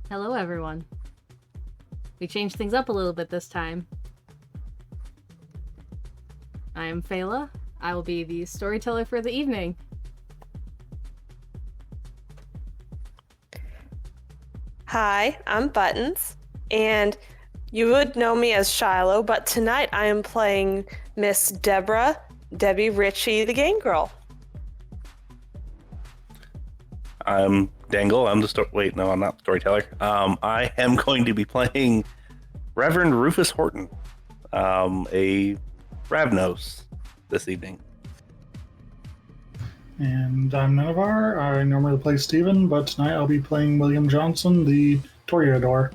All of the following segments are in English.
Hello, everyone. We changed things up a little bit this time. I am Feyla. I will be the storyteller for the evening. Hi, I'm Buttons, and you would know me as Shiloh, but tonight I am playing Miss Debbie Ritchie, the game girl. I'm Dengle. I'm the wait, no, I'm not the storyteller. I am going to be playing Reverend Rufus Horton, a Ravnos this evening. And I'm Nenavar. I normally play Steven, but tonight I'll be playing William Johnson, the Toreador.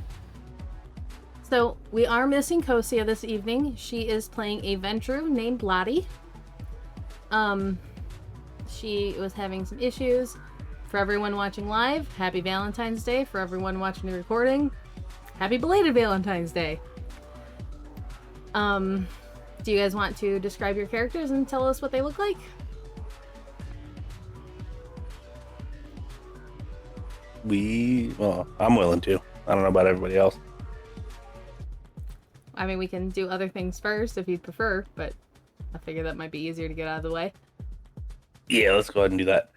So, we are missing Kosia this evening. She is playing a Ventru named Lottie. She was having some issues. For everyone watching live, happy Valentine's Day. For everyone watching the recording, happy belated Valentine's Day. Do you guys want to describe your characters and tell us what they look like? I'm willing to. I don't know about everybody else. I mean, we can do other things first if you'd prefer, but I figure that might be easier to get out of the way. Yeah, let's go ahead and do that.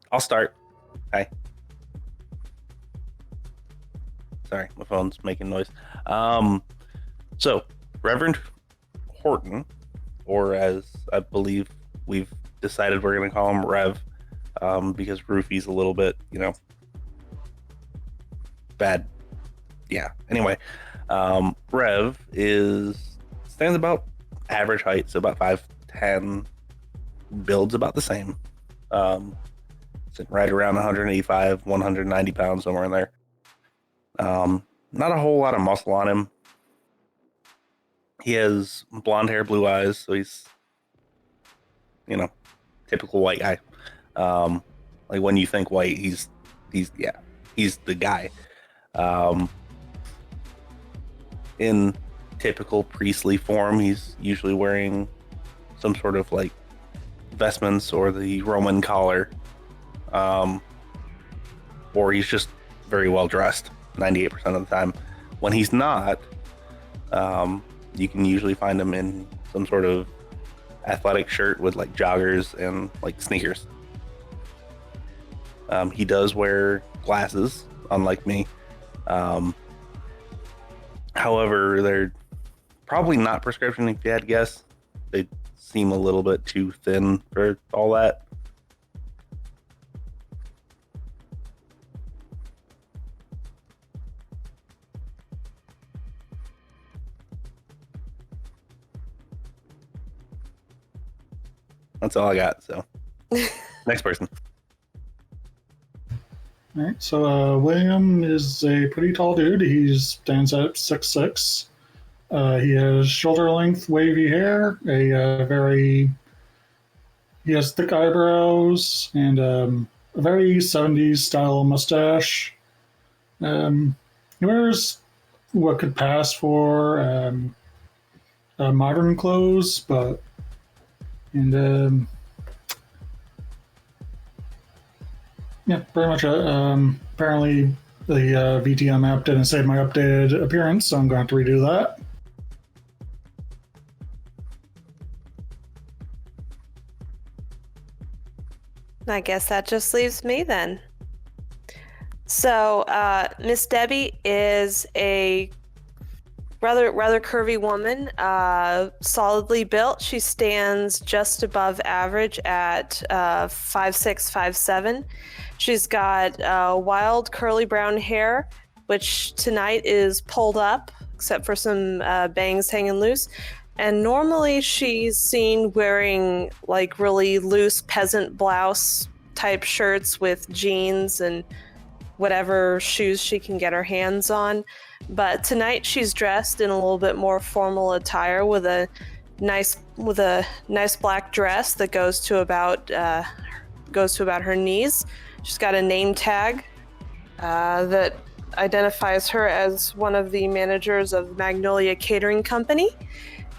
I'll start. Hi. Sorry, my phone's making noise. So Reverend Horton, or as I believe we've decided we're going to call him Rev, because Rufy's a little bit, bad. Yeah. Anyway, Rev stands about average height, so about 5'10", builds about the same. Sitting right around 185, 190 pounds, somewhere in there. Not a whole lot of muscle on him. He has blonde hair, blue eyes, so he's, typical white guy. Like when you think white, he's the guy. In typical priestly form, he's usually wearing some sort of like vestments or the Roman collar. Or he's just very well dressed 98% of the time. When he's not, you can usually find him in some sort of athletic shirt with like joggers and like sneakers. He does wear glasses, unlike me. However, they're probably not prescription if you had to guess. They seem a little bit too thin for all that. That's all I got, so. Next person. All right, so William is a pretty tall dude. He stands at 6'6". He has shoulder-length wavy hair, he has thick eyebrows, and a very 70s style mustache. He wears what could pass for modern clothes, yeah, pretty much. Apparently, the VTM app didn't save my updated appearance, so I'm going to have to redo that. I guess that just leaves me then. So, Miss Debbie is a rather curvy woman, solidly built. She stands just above average at 5'6", 5'7". She's got wild curly brown hair, which tonight is pulled up, except for some bangs hanging loose. And normally she's seen wearing like really loose peasant blouse type shirts with jeans and whatever shoes she can get her hands on. But tonight she's dressed in a little bit more formal attire with a nice black dress that goes to about her knees. She's got a name tag that identifies her as one of the managers of Magnolia Catering Company,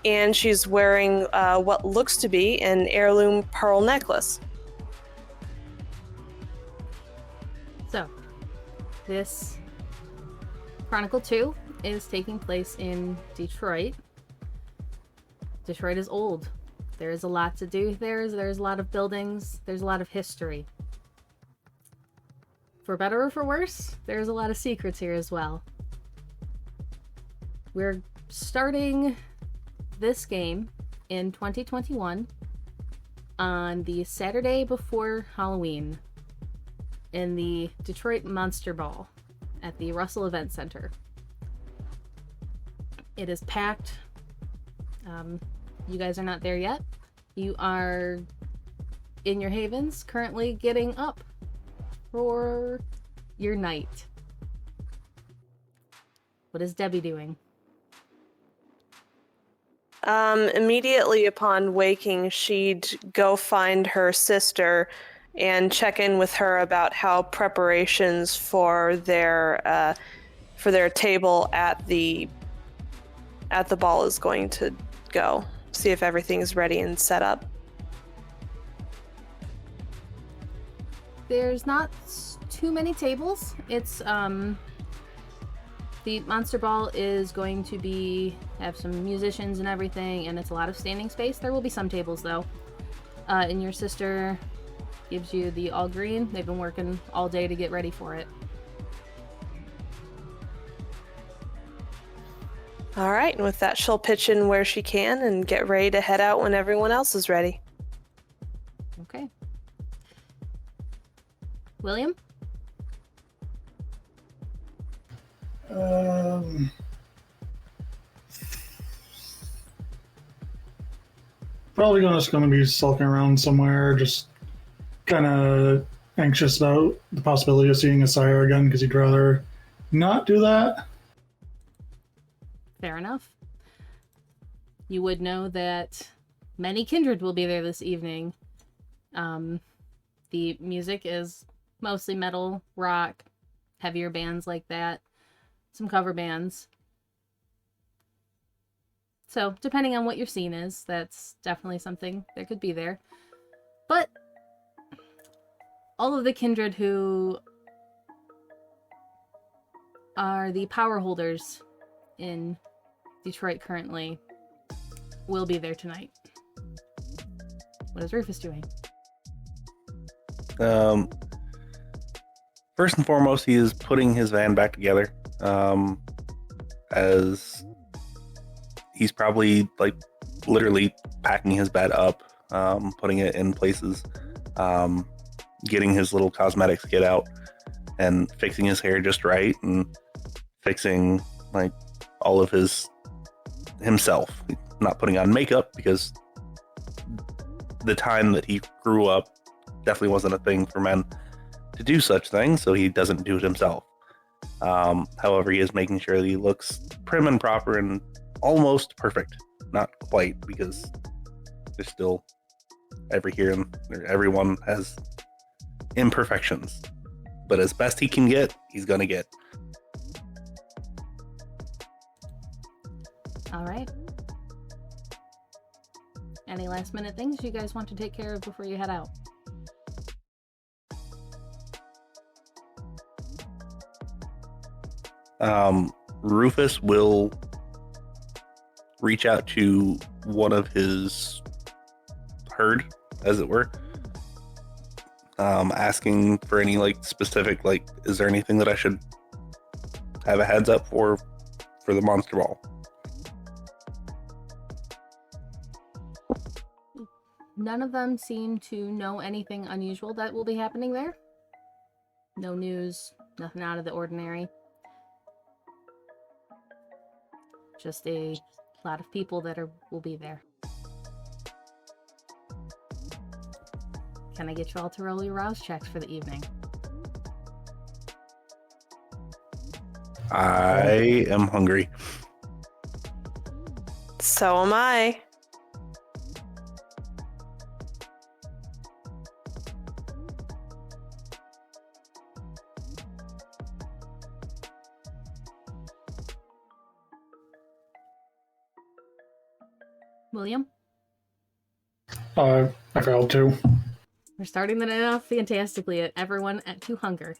and she's wearing what looks to be an heirloom pearl necklace. So, this Chronicle 2 is taking place in Detroit. Detroit is old. There's a lot to do there. There's a lot of buildings. There's a lot of history. For better or for worse, there's a lot of secrets here as well. We're starting this game in 2021 on the Saturday before Halloween in the Detroit Monster Ball at the Russell Event Center. It is packed. You guys are not there yet. You are in your havens, currently getting up for your night. What is Debbie doing? Immediately upon waking, she'd go find her sister and check in with her about how preparations for their table at the ball is going to go. See if everything's ready and set up. There's not too many tables. It's the Monster Ball is going to have some musicians and everything, and it's a lot of standing space. There will be some tables though. And your sister gives you the all green. They've been working all day to get ready for it. All right, and with that, she'll pitch in where she can and get ready to head out when everyone else is ready. Okay. William? Probably just going to be sulking around somewhere, just kind of anxious about the possibility of seeing a sire again, because he'd rather not do that. Fair enough. You would know that many kindred will be there this evening. The music is mostly metal, rock, heavier bands like that, some cover bands. So, depending on what your scene is, that's definitely something that could be there. But all of the kindred who are the power holders in Detroit currently will be there tonight. What is Rufus doing? First and foremost, he is putting his van back together. As he's probably literally packing his bed up, putting it in places, getting his little cosmetics kit out, and fixing his hair just right, and fixing all of himself. Not putting on makeup because the time that he grew up definitely wasn't a thing for men to do such things, so he doesn't do it himself. However, he is making sure that he looks prim and proper and almost perfect. Not quite, because there's still everyone has imperfections. But as best he can get, he's gonna get. All right. Any last minute things you guys want to take care of before you head out? Rufus will reach out to one of his herd, as it were, asking for any specific, is there anything that I should have a heads up for the Monster Ball? None of them seem to know anything unusual that will be happening there. No news, nothing out of the ordinary. Just a lot of people that will be there. Can I get you all to roll your rouse checks for the evening? I am hungry. So am I. William? I failed too. We're starting the night off fantastically at everyone at 2 hunger.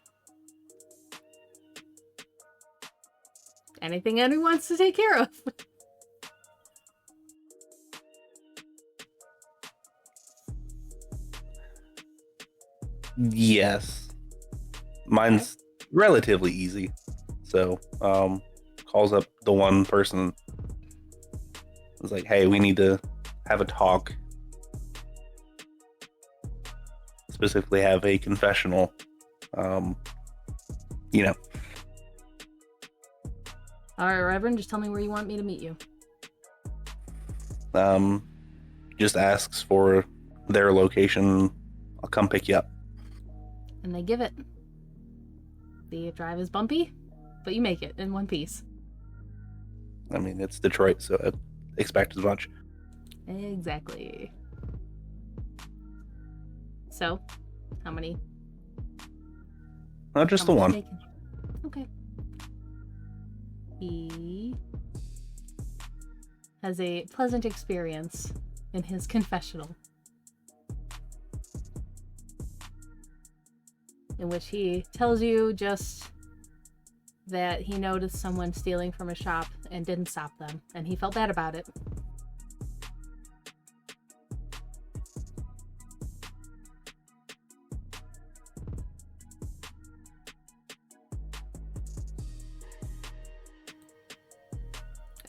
anything anyone wants to take care of. Yes. Mine's relatively easy. So, calls up the one person. It's like, hey, we need to have a talk. Specifically have a confessional. You know. All right, Reverend, just tell me where you want me to meet you. Just asks for their location. I'll come pick you up. And they give it. The drive is bumpy, but you make it in one piece. I mean, it's Detroit, so I expect as much. Exactly. So, how many? Not just the one. Taken? Okay. He has a pleasant experience in his confessional, in which he tells you just that he noticed someone stealing from a shop and didn't stop them, and he felt bad about it.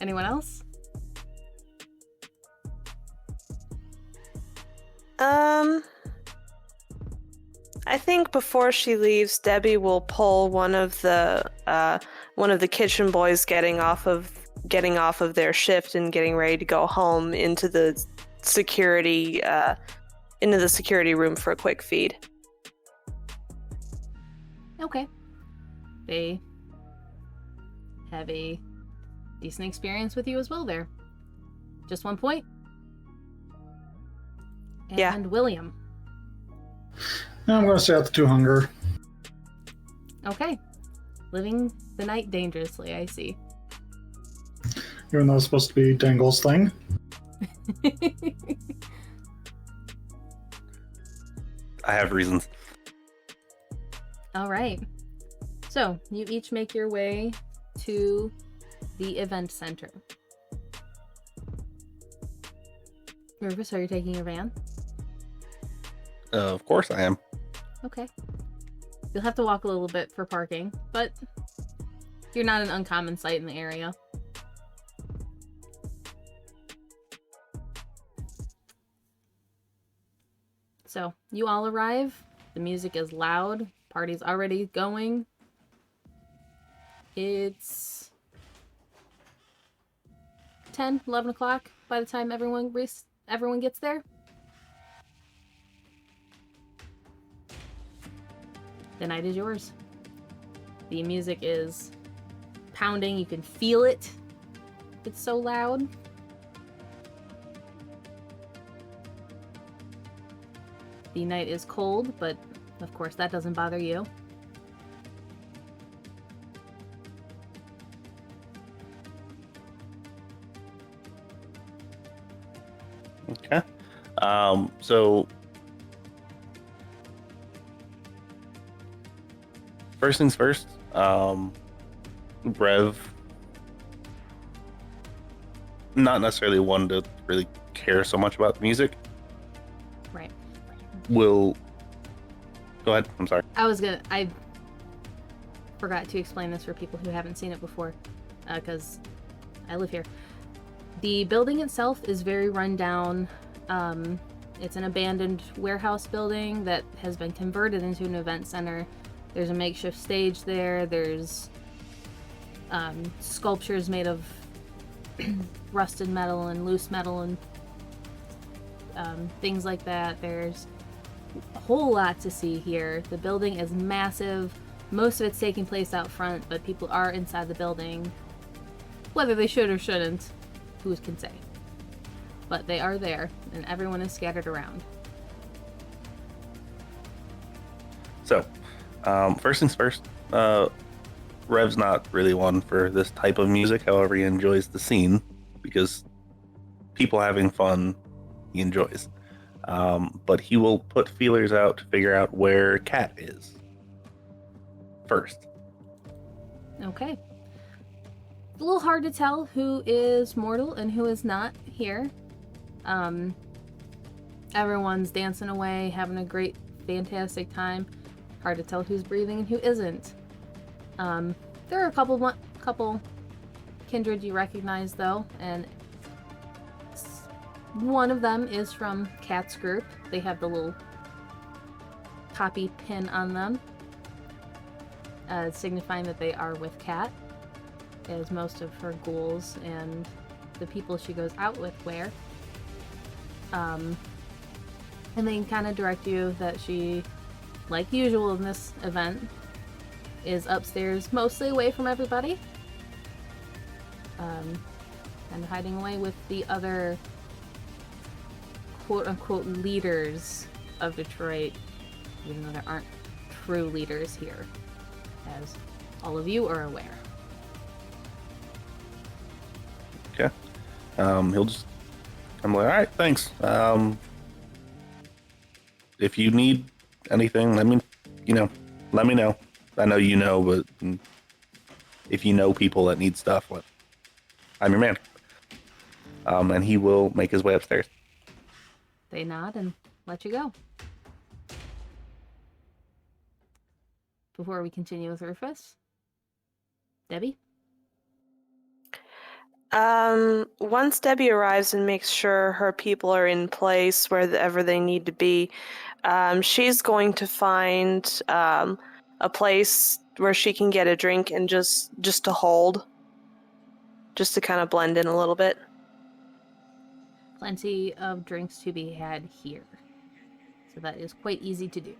Anyone else? I think before she leaves, Debbie will pull one of the kitchen boys getting off of their shift and getting ready to go home into the security room for a quick feed. Okay. They have a decent experience with you as well there. Just 1 point. And Yeah. William. I'm going to stay at the 2 hunger. Okay. Living the night dangerously, I see. Even though it's supposed to be Dangle's thing. I have reasons. All right. So, you each make your way to the event center. Rufus, are you taking your van? Of course I am. Okay. You'll have to walk a little bit for parking, but you're not an uncommon sight in the area. So, you all arrive. The music is loud. Party's already going. It's 10, 11 o'clock by the time everyone gets there. The night is yours. The music is pounding. You can feel it. It's so loud. The night is cold, but of course that doesn't bother you. Okay. So first things first, Rev, not necessarily one to really care so much about the music. Right. Will go ahead. I'm sorry. I forgot to explain this for people who haven't seen it before, because I live here. The building itself is very run down. It's an abandoned warehouse building that has been converted into an event center. There's a makeshift stage there. There's sculptures made of rusted metal and loose metal and things like that. There's a whole lot to see here. The building is massive. Most of it's taking place out front, but people are inside the building. Whether they should or shouldn't, who can say? But they are there, and everyone is scattered around. So, first things first, Rev's not really one for this type of music. However, he enjoys the scene because people having fun, he enjoys. But he will put feelers out to figure out where Kat is first. Okay. a little hard to tell who is mortal and who is not here. Everyone's dancing away, having a great, fantastic time. Hard to tell who's breathing and who isn't. There are a couple kindred you recognize, though, and one of them is from Kat's group. They have the little poppy pin on them, signifying that they are with Kat, as most of her ghouls and the people she goes out with wear. And they kind of direct you that she, like usual in this event, is upstairs, mostly away from everybody. And hiding away with the other quote-unquote leaders of Detroit, even though there aren't true leaders here, as all of you are aware. Okay. He'll just... I'm like, alright, thanks. If you need anything, let me know. I know you know, but if you know people that need stuff, I'm your man. And he will make his way upstairs. They nod and let you go. Before we continue with Rufus, Debbie? Once Debbie arrives and makes sure her people are in place wherever they need to be, she's going to find a place where she can get a drink and just to hold, just to kind of blend in a little bit. Plenty of drinks to be had here, so that is quite easy to do.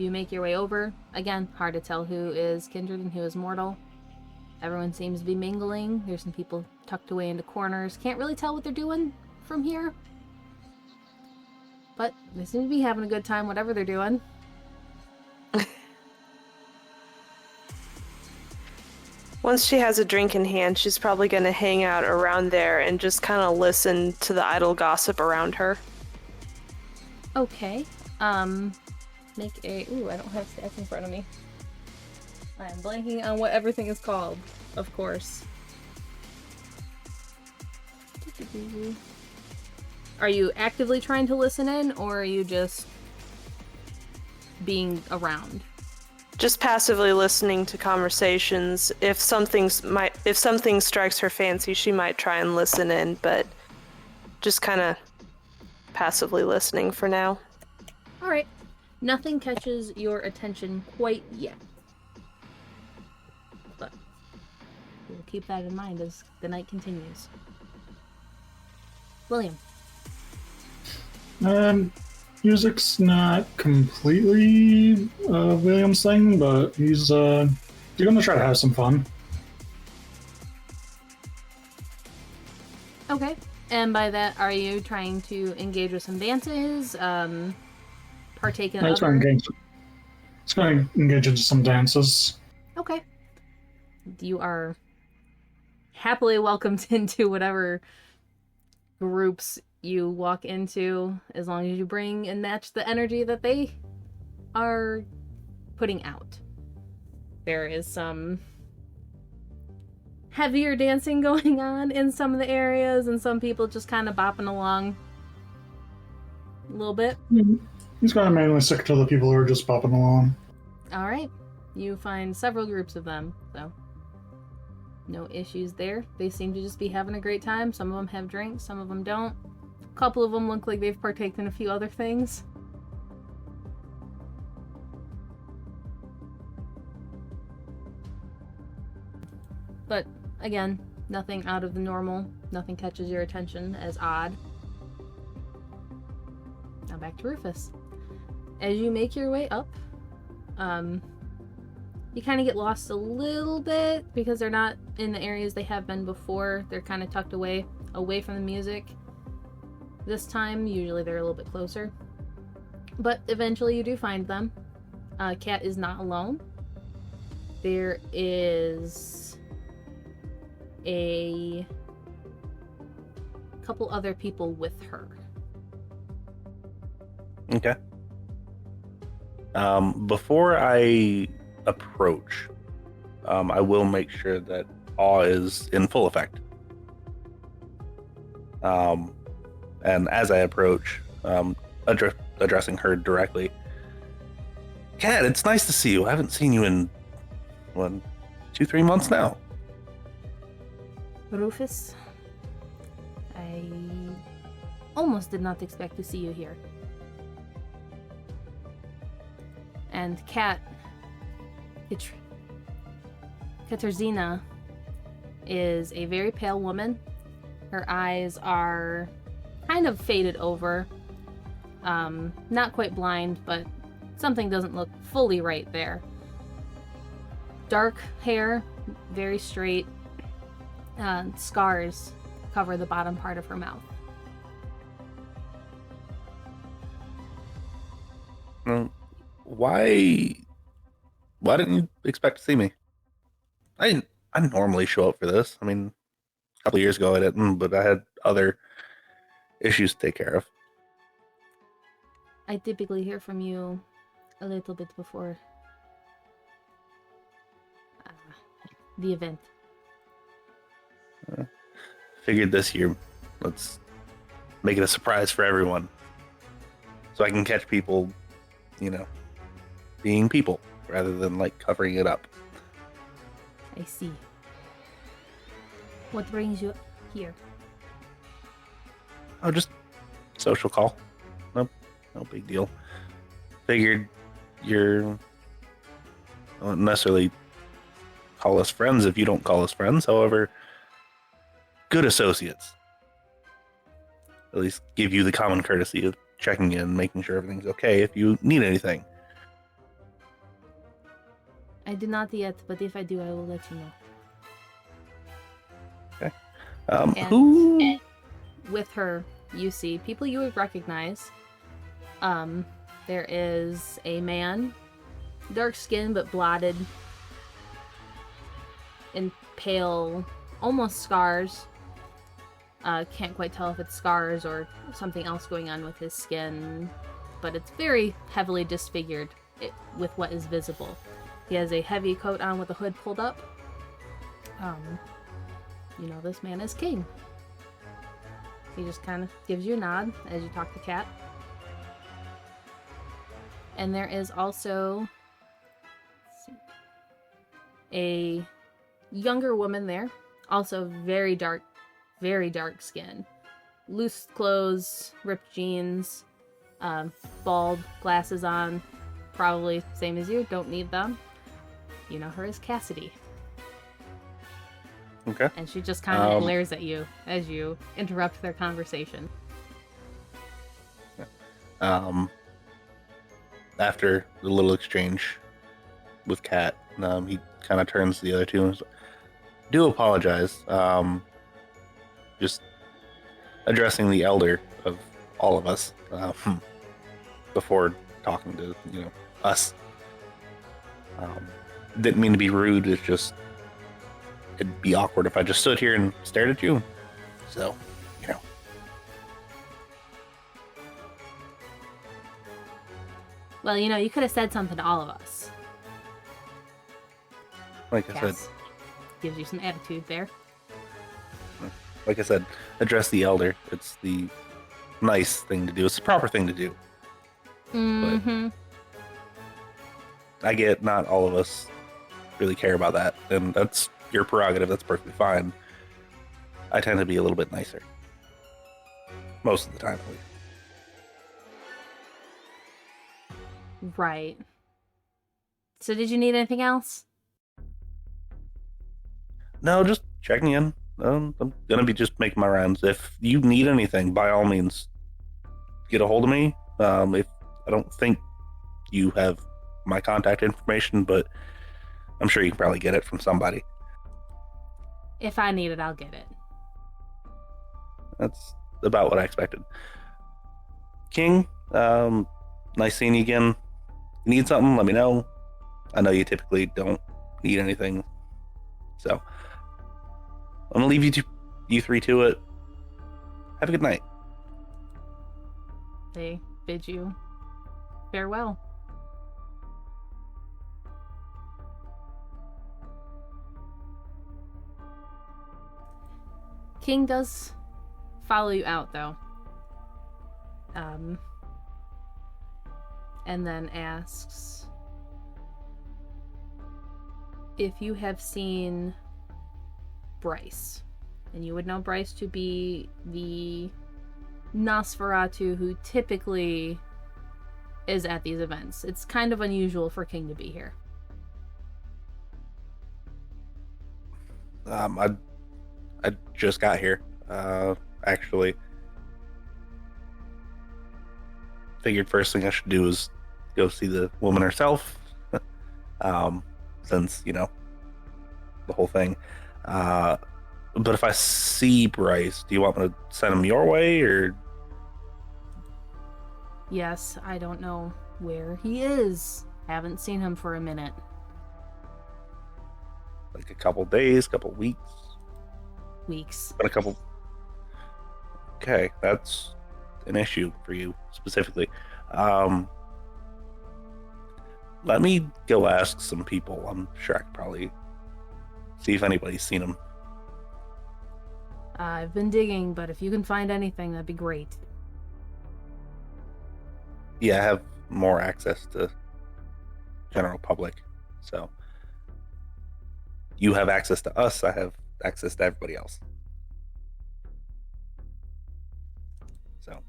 You make your way over. Again, hard to tell who is kindred and who is mortal. Everyone seems to be mingling. There's some people tucked away into corners. Can't really tell what they're doing from here. But they seem to be having a good time, whatever they're doing. Once she has a drink in hand, she's probably going to hang out around there and just kind of listen to the idle gossip around her. Okay. Make a... Ooh, I don't have stats in front of me. I'm blanking on what everything is called, of course. Are you actively trying to listen in, or are you just being around? Just passively listening to conversations. If something strikes her fancy, she might try and listen in, but just kind of passively listening for now. All right. Nothing catches your attention quite yet. But we'll keep that in mind as the night continues. William. Music's not completely William's thing, but he's gonna try to have some fun. Okay. And by that, are you trying to engage with some dances? Partake in It's going to engage in some dances. Okay. You are happily welcomed into whatever groups you walk into, as long as you bring and match the energy that they are putting out. There is some heavier dancing going on in some of the areas, and some people just kind of bopping along a little bit. He's going to mainly stick to the people who are just bopping along. Alright. You find several groups of them, so no issues there. They seem to just be having a great time. Some of them have drinks, some of them don't. A couple of them look like they've partaken in a few other things. But, again, nothing out of the normal. Nothing catches your attention as odd. Now back to Rufus. As you make your way up, you kind of get lost a little bit because they're not in the areas they have been before. They're kind of tucked away from the music. This time, usually they're a little bit closer. But eventually you do find them. Kat is not alone. There is a couple other people with her. Okay. Before I approach, I will make sure that awe is in full effect. And as I approach, addressing her directly, Kat, it's nice to see you. I haven't seen you in 2-3 months now. Rufus, I almost did not expect to see you here. And Kat, Katarzyna, is a very pale woman. Her eyes are kind of faded over. Not quite blind, but something doesn't look fully right there. Dark hair, very straight. Scars cover the bottom part of her mouth. Why didn't you expect to see me? I normally show up for this. I mean, a couple years ago I didn't, but I had other issues to take care of. I typically hear from you a little bit before the event. Figured this year, let's make it a surprise for everyone. So I can catch people, being people, rather than, covering it up. I see. What brings you here? Oh, just social call. No big deal. Figured you're... I won't necessarily call us friends if you don't call us friends. However, good associates. At least give you the common courtesy of checking in, making sure everything's okay if you need anything. I do not yet, but if I do, I will let you know. Okay. And Who? With her, you see people you would recognize. There is a man, dark skin but blotted, and pale, almost scars. Can't quite tell if it's scars or something else going on with his skin, but it's very heavily disfigured with what is visible. He has a heavy coat on with the hood pulled up. This man is King. He just kind of gives you a nod as you talk to Kat. And there is also a younger woman there, also very dark skin. Loose clothes, ripped jeans, bald, glasses on, probably same as you, don't need them. You know her as Cassidy. Okay. And she just kind of glares at you as you interrupt their conversation. After the little exchange with Kat, he kind of turns to the other two and says, do apologize. Just addressing the elder of all of us before talking to us. Didn't mean to be rude. It's just it'd be awkward if I just stood here and stared at you. So, Well, you could have said something to all of us. Like I said, gives you some attitude there. Like I said, address the elder. It's the nice thing to do. It's the proper thing to do. Mm-hmm. But I get not all of us really care about that, and that's your prerogative. That's perfectly fine. I tend to be a little bit nicer. Most of the time, at least. Right. So did you need anything else? No, just checking in. I'm gonna be just making my rounds. If you need anything, by all means, get a hold of me. If I don't think you have my contact information, but I'm sure you can probably get it from somebody. If I need it, I'll get it. That's about what I expected. King, nice seeing you again. You need something, let me know. I know you typically don't need anything. So, I'm gonna leave you three to it. Have a good night. They bid you Farewell. King does follow you out, though. And then asks if you have seen Bryce. And you would know Bryce to be the Nosferatu who typically is at these events. It's kind of unusual for King to be here. I just got here. Actually, figured first thing I should do is go see the woman herself. Since, you know, the whole thing. But if I see Bryce, do you want me to send him your way, or? Yes, I don't know where he is. Haven't seen him for a minute. Like a couple days, couple weeks? Weeks. But a couple. Okay, that's an issue for you specifically. Let me go ask some people. I'm sure I could probably see if anybody's seen him. I've been digging, but if you can find anything, that'd be great. Yeah, I have more access to general public. So you have access to us, I have access to everybody else. So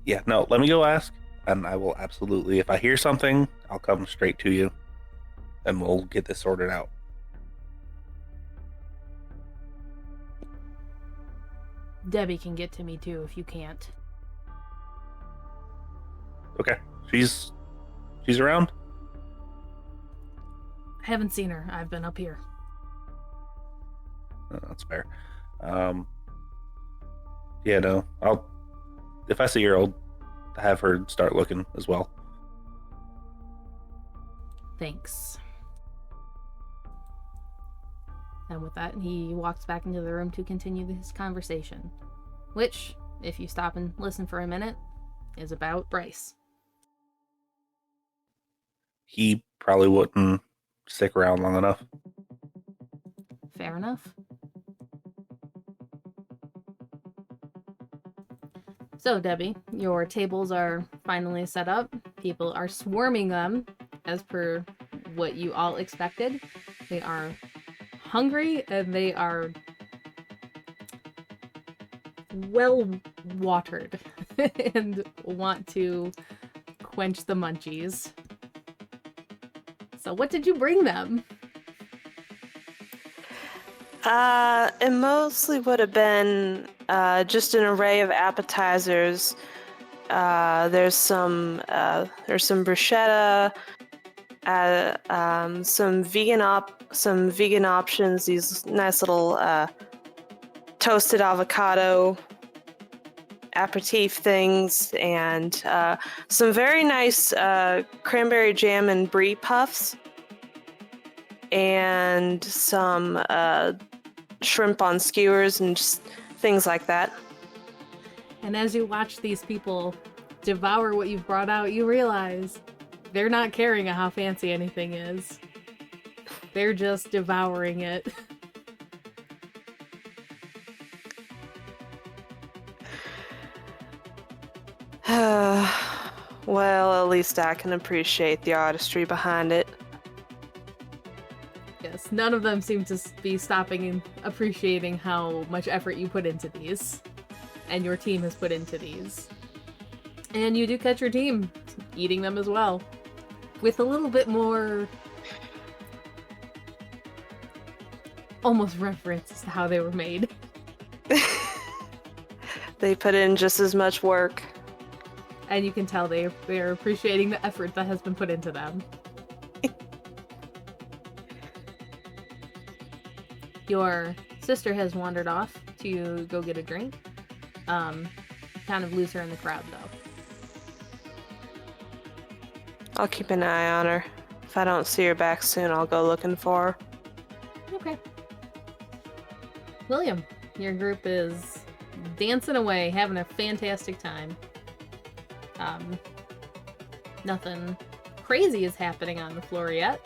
yeah, no, let me go ask, and I will absolutely, if I hear something, I'll come straight to you and we'll get this sorted out. Debbie can get to me too if you can't. Okay. She's around? I haven't seen her. I've been up here. Oh, that's fair. Yeah, no. If I see her, I'll have her start looking as well. Thanks. And with that, he walks back into the room to continue his conversation, which, if you stop and listen for a minute, is about Bryce. He probably wouldn't stick around long enough. Fair enough. So, Debbie, your tables are finally set up. People are swarming them, as per what you all expected. They are hungry, and they are well watered and want to quench the munchies. So what did you bring them? It mostly would have been just an array of appetizers. There's some bruschetta, some vegan options. These nice little toasted avocado aperitif things, and some very nice cranberry jam and brie puffs, and some shrimp on skewers and just things like that. And as you watch these people devour what you've brought out, you realize they're not caring how fancy anything is. They're just devouring it. Well, at least I can appreciate the artistry behind it. Yes, none of them seem to be stopping and appreciating how much effort you put into these. And your team has put into these. And you do catch your team eating them as well. With a little bit more almost reference to how they were made. They put in just as much work. And you can tell they're appreciating the effort that has been put into them. Your sister has wandered off to go get a drink. Kind of lose her in the crowd, though. I'll keep an eye on her. If I don't see her back soon, I'll go looking for her. Okay. William, your group is dancing away, having a fantastic time. Nothing crazy is happening on the floor yet.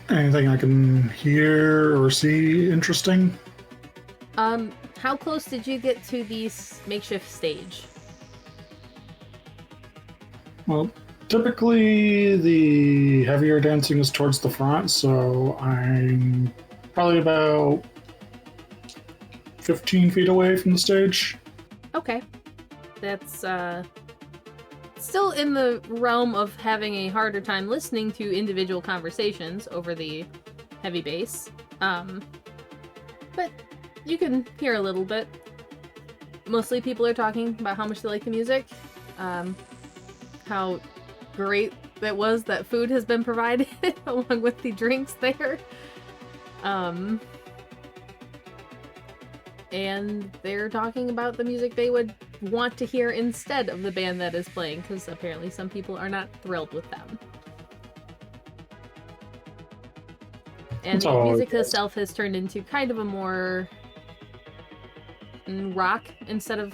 Anything I can hear or see interesting? How close did you get to the makeshift stage? Well, typically the heavier dancing is towards the front, so I'm probably about 15 feet away from the stage. Okay. That's, still in the realm of having a harder time listening to individual conversations over the heavy bass. But you can hear a little bit. Mostly people are talking about how much they like the music, how great it was that food has been provided along with the drinks there. And they're talking about the music they would want to hear instead of the band that is playing, because apparently some people are not thrilled with them. And the music itself has turned into kind of a more rock instead of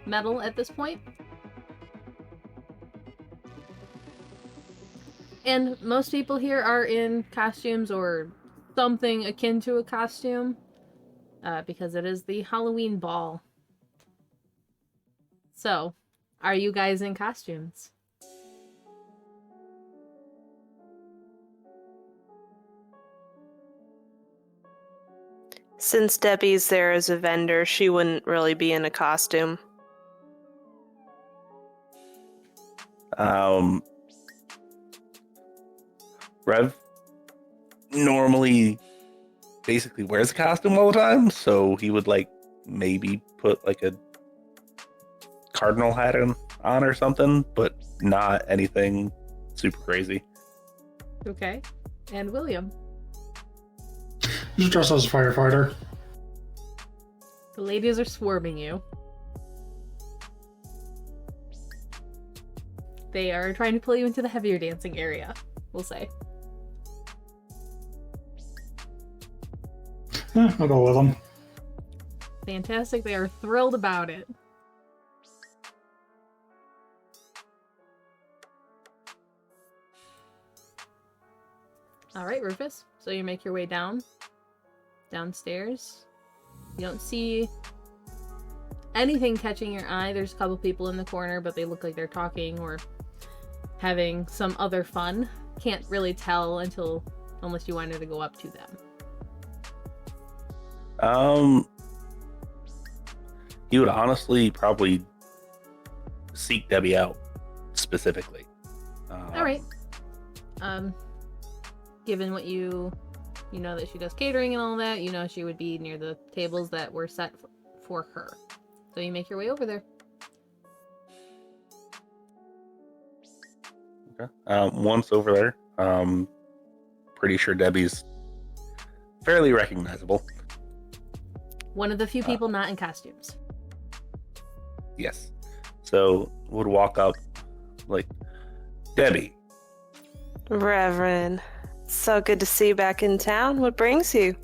metal at this point. And most people here are in costumes or something akin to a costume, because it is the Halloween ball. So, are you guys in costumes? Since Debbie's there as a vendor, she wouldn't really be in a costume. Rev normally basically wears a costume all the time, so he would like maybe put like a cardinal hat on or something, but not anything super crazy. Okay. And William? Just dress as a firefighter. The ladies are swarming you. They are trying to pull you into the heavier dancing area, we'll say. I'll go with them. Fantastic. They are thrilled about it. All right, Rufus. So you make your way downstairs. You don't see anything catching your eye. There's a couple people in the corner, but they look like they're talking or having some other fun. Can't really tell unless you wanted to go up to them. He would honestly probably seek Debbie out specifically. All right. Given what you know that she does catering and all that, you know she would be near the tables that were set for her. So you make your way over there. Okay. Once over there, pretty sure Debbie's fairly recognizable. One of the few people not in costumes. Yes. So would walk up like, Debbie. Reverend, so good to see you back in town. What brings you?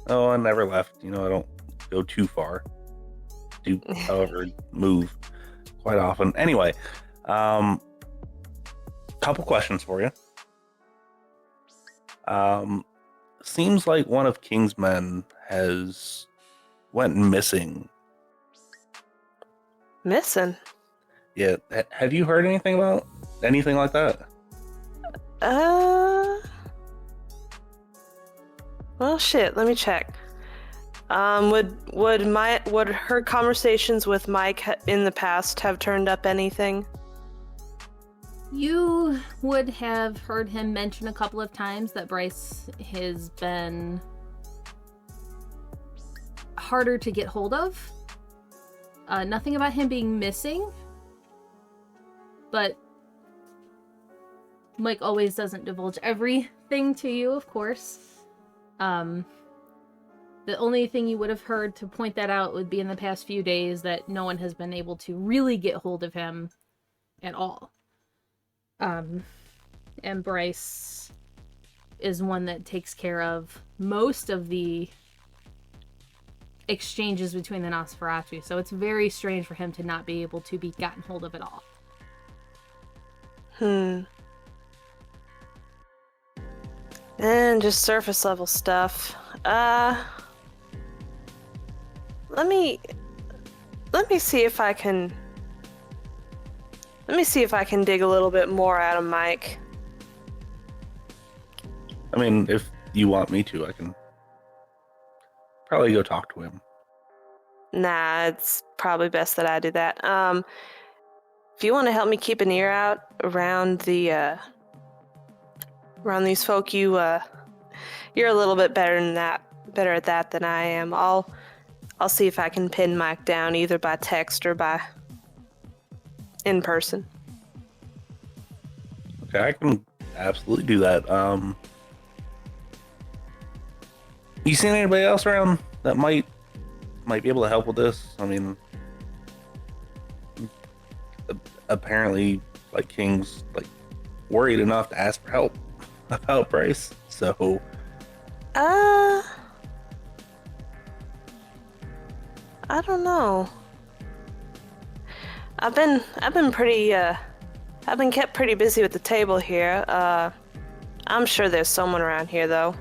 Oh, I never left. I don't go too far. Do, however, move quite often. Anyway, couple questions for you. Seems like one of King's men has went missing. Missing? Yeah. Have you heard anything about anything like that? Well, shit. Let me check. Would her conversations with Mike in the past have turned up anything? You would have heard him mention a couple of times that Bryce has been harder to get hold of. Nothing about him being missing, but Mike always doesn't divulge everything to you, of course. The only thing you would have heard to point that out would be in the past few days that no one has been able to really get hold of him at all. And Bryce is one that takes care of most of the exchanges between the Nosferatu, so it's very strange for him to not be able to be gotten hold of at all. And just surface level stuff. Let me see if I can dig a little bit more out of Mike. I mean, if you want me to, I can probably go talk to him. Nah, it's probably best that I do that. If you want to help me keep an ear out around the around these folk, you're a little bit better at that than I am. I'll see if I can pin Mike down either by text or by in person. Okay, I can absolutely do that. You seen anybody else around that might be able to help with this? I mean, apparently, like, King's like worried enough to ask for help about Bryce. So, I don't know. I've been kept pretty busy with the table here. I'm sure there's someone around here though.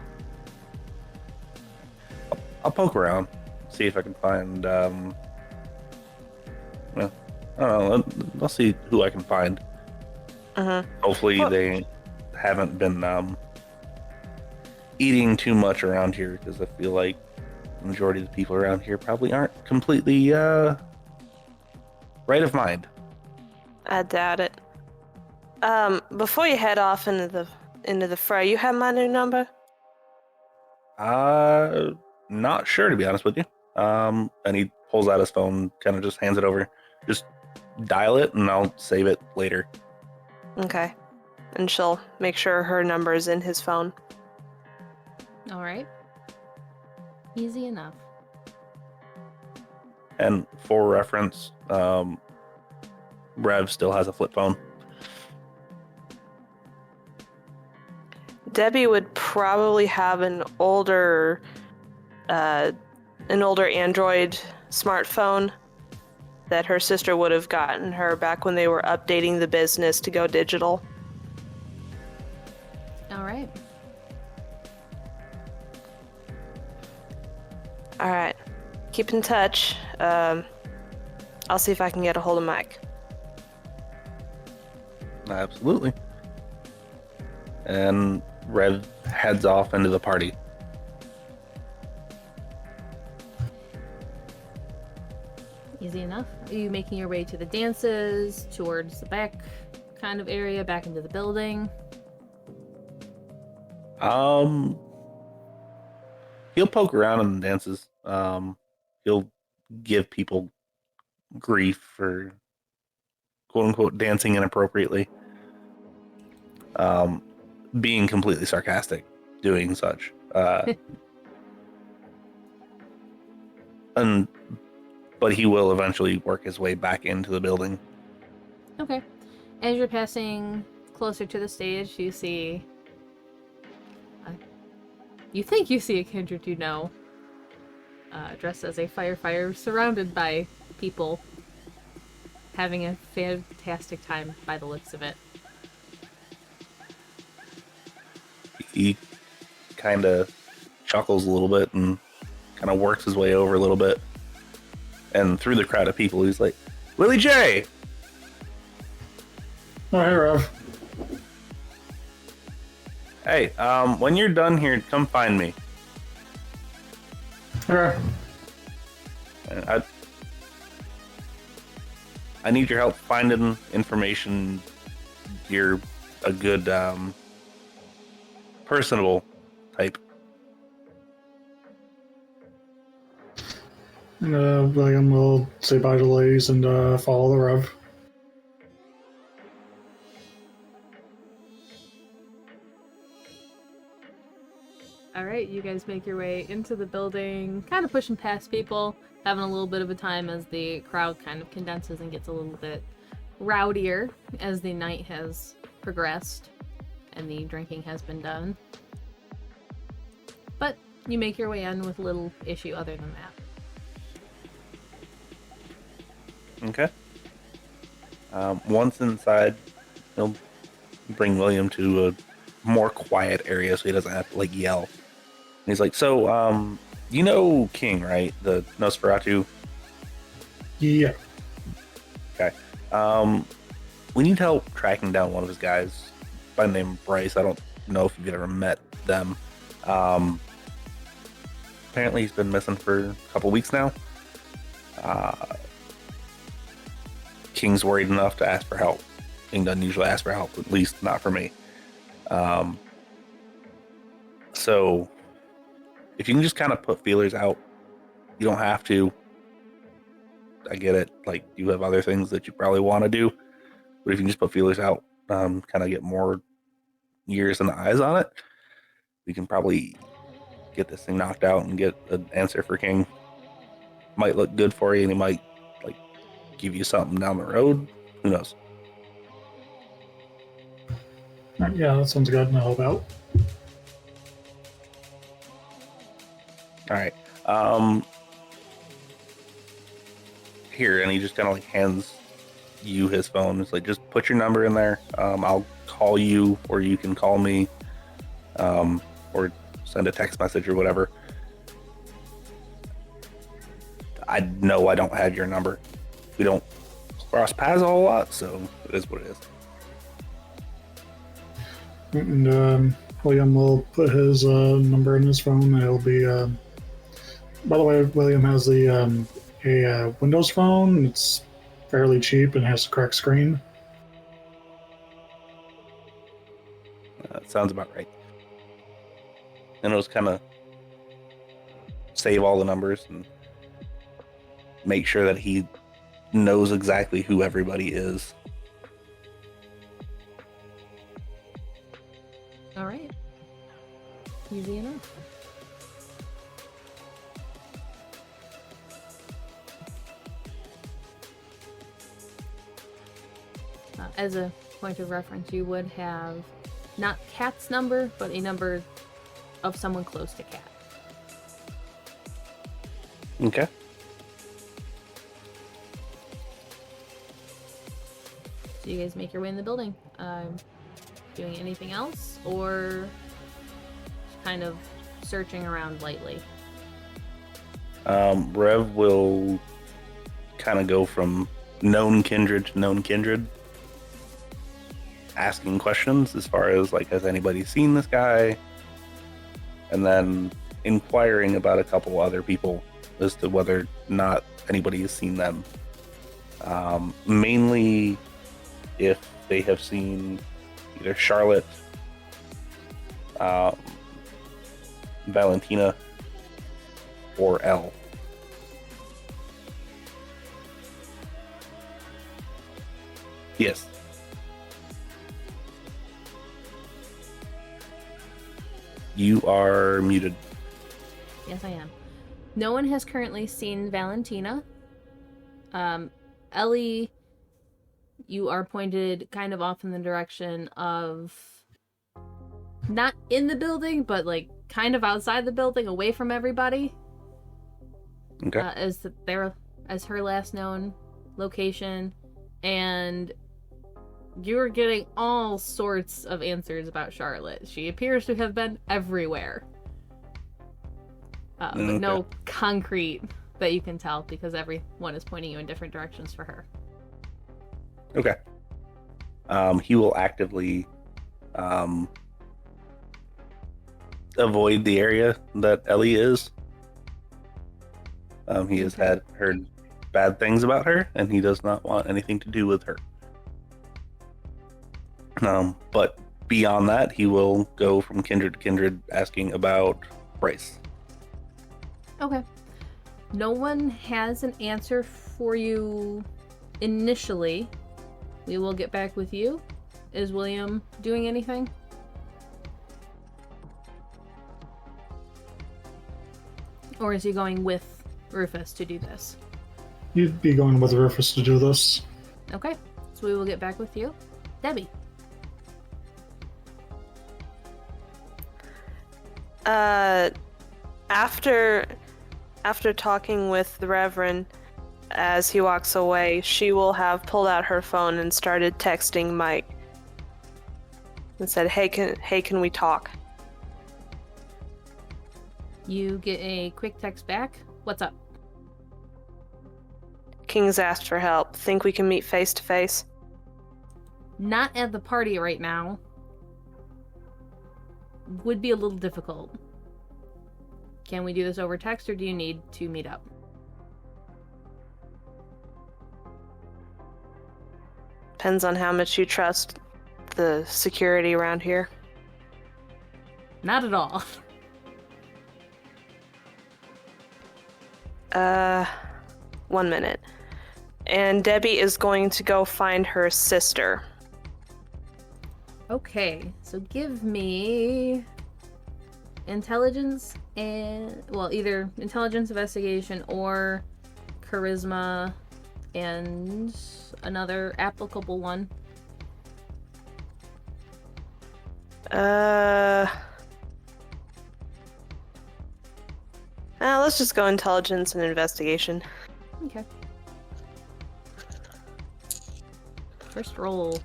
I'll poke around, see if I can find. Well, I don't know. I'll see who I can find. Hopefully, they haven't been eating too much around here, because I feel like the majority of the people around here probably aren't completely right of mind. I doubt it. Before you head off into the fray, you have my new number? Not sure, to be honest with you. And he pulls out his phone, kind of just hands it over. Just dial it, and I'll save it later. Okay. And she'll make sure her number is in his phone. All right. Easy enough. And for reference, Rev still has a flip phone. Debbie would probably have an older Android smartphone that her sister would have gotten her back when they were updating the business to go digital. All right. All right. Keep in touch. I'll see if I can get a hold of Mike. Absolutely. And Rev heads off into the party. Easy enough. Are you making your way to the dances, towards the back kind of area, back into the building? He'll poke around in the dances. He'll give people grief for quote unquote dancing inappropriately. Being completely sarcastic, doing such. But he will eventually work his way back into the building. Okay. As you're passing closer to the stage, you see... you think you see a kindred you know, dressed as a firefighter, surrounded by people, having a fantastic time by the looks of it. He kind of chuckles a little bit and kind of works his way over a little bit. And through the crowd of people, he's like, Lily J! Oh, hey, Rev. Hey, when you're done here, come find me. Okay. I need your help finding information. You're a good, personable type. And William will say bye to the ladies and follow the Rev. Alright, you guys make your way into the building, kind of pushing past people, having a little bit of a time as the crowd kind of condenses and gets a little bit rowdier as the night has progressed and the drinking has been done. But you make your way in with little issue other than that. Okay. Once inside, he'll bring William to a more quiet area so he doesn't have to like yell. And he's like, "So, you know King, right? The Nosferatu." Yeah. Okay. We need help tracking down one of his guys by the name of Bryce. I don't know if you've ever met them. Apparently he's been missing for a couple weeks now. King's worried enough to ask for help. King doesn't usually ask for help, at least not for me. So if you can just kind of put feelers out, you don't have to. I get it. Like, you have other things that you probably want to do, but if you can just put feelers out, kind of get more ears and eyes on it, we can probably get this thing knocked out and get an answer for King. Might look good for you, and he might like give you something down the road. Who knows? Yeah, that sounds good. I'll help out. All right. Here, and he just kind of like hands you his phone. It's like, just put your number in there. I'll call you, or you can call me, or send a text message or whatever. I know I don't have your number. We don't cross paths a whole lot, so it is what it is. And William will put his number in his phone. It'll be. By the way, William has the a Windows phone. It's fairly cheap and has a cracked screen. That sounds about right. And it'll just kind of save all the numbers and make sure that he knows exactly who everybody is. All right. Easy enough. As a point of reference, you would have not Kat's number, but a number of someone close to Kat. Okay. So you guys make your way in the building. Doing anything else, or kind of searching around lightly? Rev will kind of go from known kindred to known kindred, asking questions as far as like, has anybody seen this guy? And then inquiring about a couple other people as to whether or not anybody has seen them. Mainly if they have seen either Charlotte, Valentina, or Elle. Yes. You are muted. Yes, I am. No one has currently seen Valentina. Ellie, you are pointed kind of off in the direction of not in the building, but like kind of outside the building, away from everybody. Okay. As her last known location, and you're getting all sorts of answers about Charlotte. She appears to have been everywhere. But no concrete that you can tell, because everyone is pointing you in different directions for her. Okay. He will actively avoid the area that Ellie is. He has heard bad things about her, and he does not want anything to do with her. But beyond that, he will go from kindred to kindred asking about Bryce. Okay. No one has an answer for you initially. We will get back with you. Is William doing anything? Or is he going with Rufus to do this? You'd be going with Rufus to do this. Okay. So we will get back with you. Debbie. After talking with the Reverend, as he walks away, she will have pulled out her phone and started texting Mike and said, hey, can we talk? You get a quick text back. What's up? King's asked for help. Think we can meet face to face? Not at the party right now. Would be a little difficult. Can we do this over text, or do you need to meet up? Depends on how much you trust the security around here. Not at all. 1 minute. And Debbie is going to go find her sister. Okay, so give me intelligence and, well, either intelligence investigation or charisma and another applicable one. Let's just go intelligence and investigation. Okay. First roll.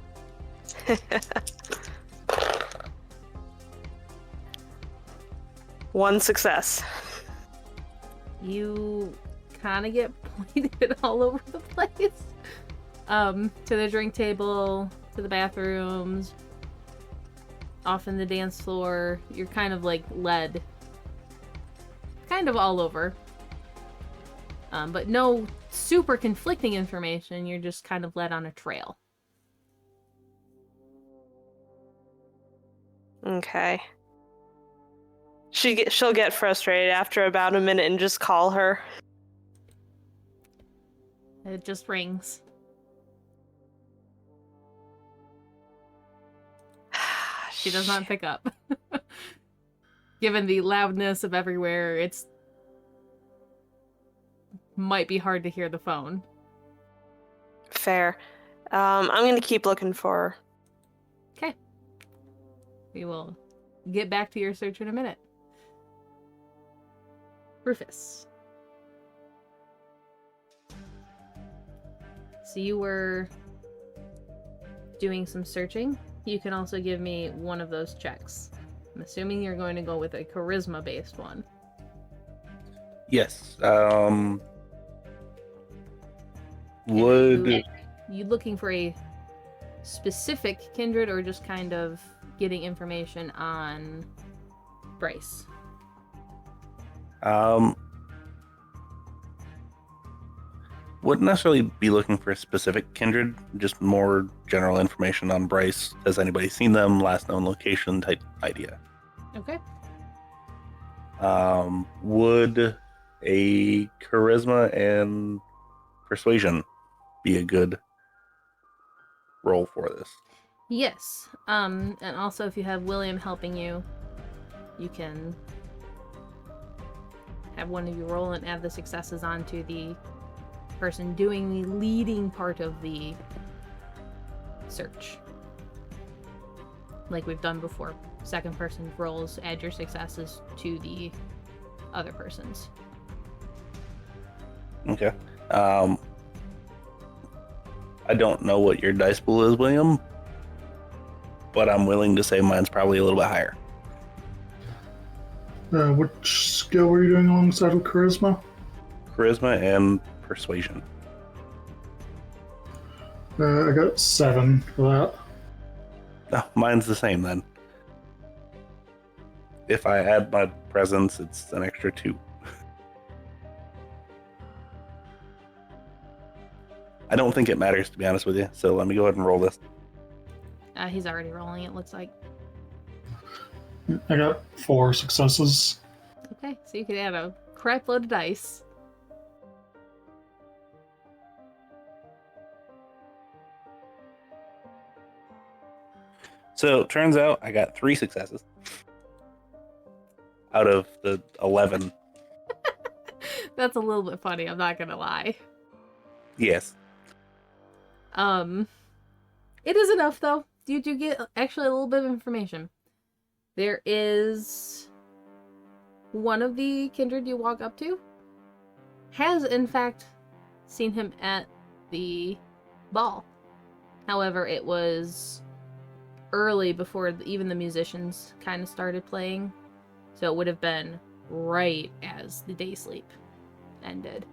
One success. You kind of get pointed all over the place. To the drink table, to the bathrooms, off in the dance floor. You're kind of like led. Kind of all over. But no super conflicting information. You're just kind of led on a trail. Okay. She'll get frustrated after about a minute and just call her. It just rings. She does not pick up. Given the loudness of everywhere, it's might be hard to hear the phone. Fair. I'm gonna keep looking for her. Okay. We will get back to your search in a minute. Rufus. So you were doing some searching. You can also give me one of those checks. I'm assuming you're going to go with a charisma-based one. Yes. Would... You looking for a specific kindred or just kind of getting information on Bryce? Wouldn't necessarily be looking for a specific kindred, just more general information on Bryce. Has anybody seen them? Last known location type idea. Okay. Would a charisma and persuasion be a good role for this? Yes. And also if you have William helping you, you can have one of you roll and add the successes onto the person doing the leading part of the search. Like we've done before. Second person rolls, add your successes to the other person's. Okay. I don't know what your dice pool is, William, but I'm willing to say mine's probably a little bit higher. Which skill were you doing alongside with charisma? Charisma and persuasion. I got 7 for that. Oh, mine's the same then. If I add my presence, it's an extra 2. I don't think it matters, to be honest with you, so let me go ahead and roll this. He's already rolling, it looks like. I got 4 successes. Okay, so you could add a crap load of dice. So, turns out I got 3 successes out of the 11. That's a little bit funny, I'm not gonna lie. Yes. It is enough, though. You do get actually a little bit of information. There is one of the kindred you walk up to has, in fact, seen him at the ball. However, it was early before even the musicians kind of started playing. So it would have been right as the day sleep ended.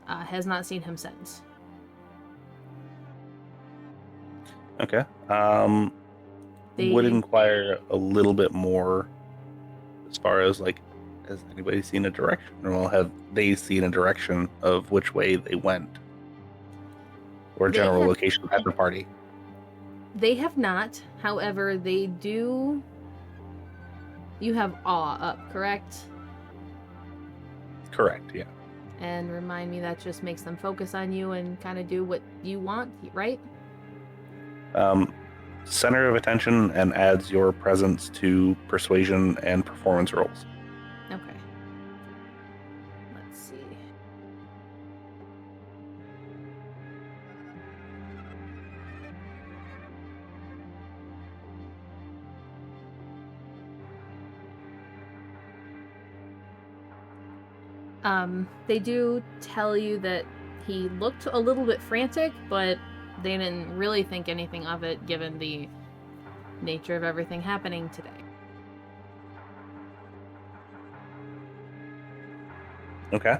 Has not seen him since. Okay. Would inquire a little bit more as far as like, has anybody seen a direction? Or have they seen a direction of which way they went? Or general location at the party? They have not. However, they do. You have awe up, correct? Correct, yeah. And remind me that just makes them focus on you and kind of do what you want, right? Center of attention and adds your presence to persuasion and performance rolls. Okay. Let's see. They do tell you that he looked a little bit frantic, but they didn't really think anything of it given the nature of everything happening today. Okay.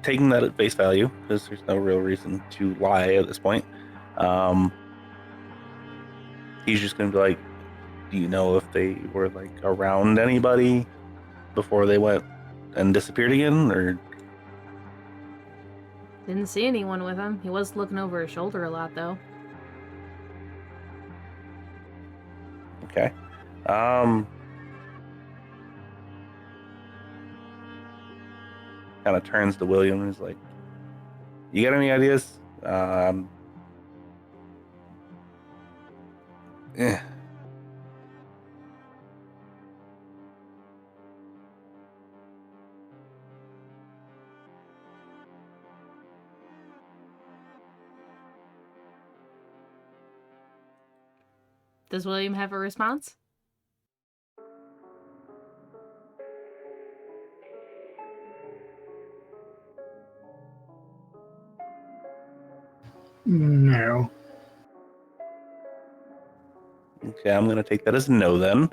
Taking that at face value, because there's no real reason to lie at this point, he's just going to be like, do you know if they were like around anybody before they went and disappeared again, or? Didn't see anyone with him. He was looking over his shoulder a lot, though. Okay. Kind of turns to William and is like, you got any ideas? Does William have a response? No. Okay, I'm going to take that as no then.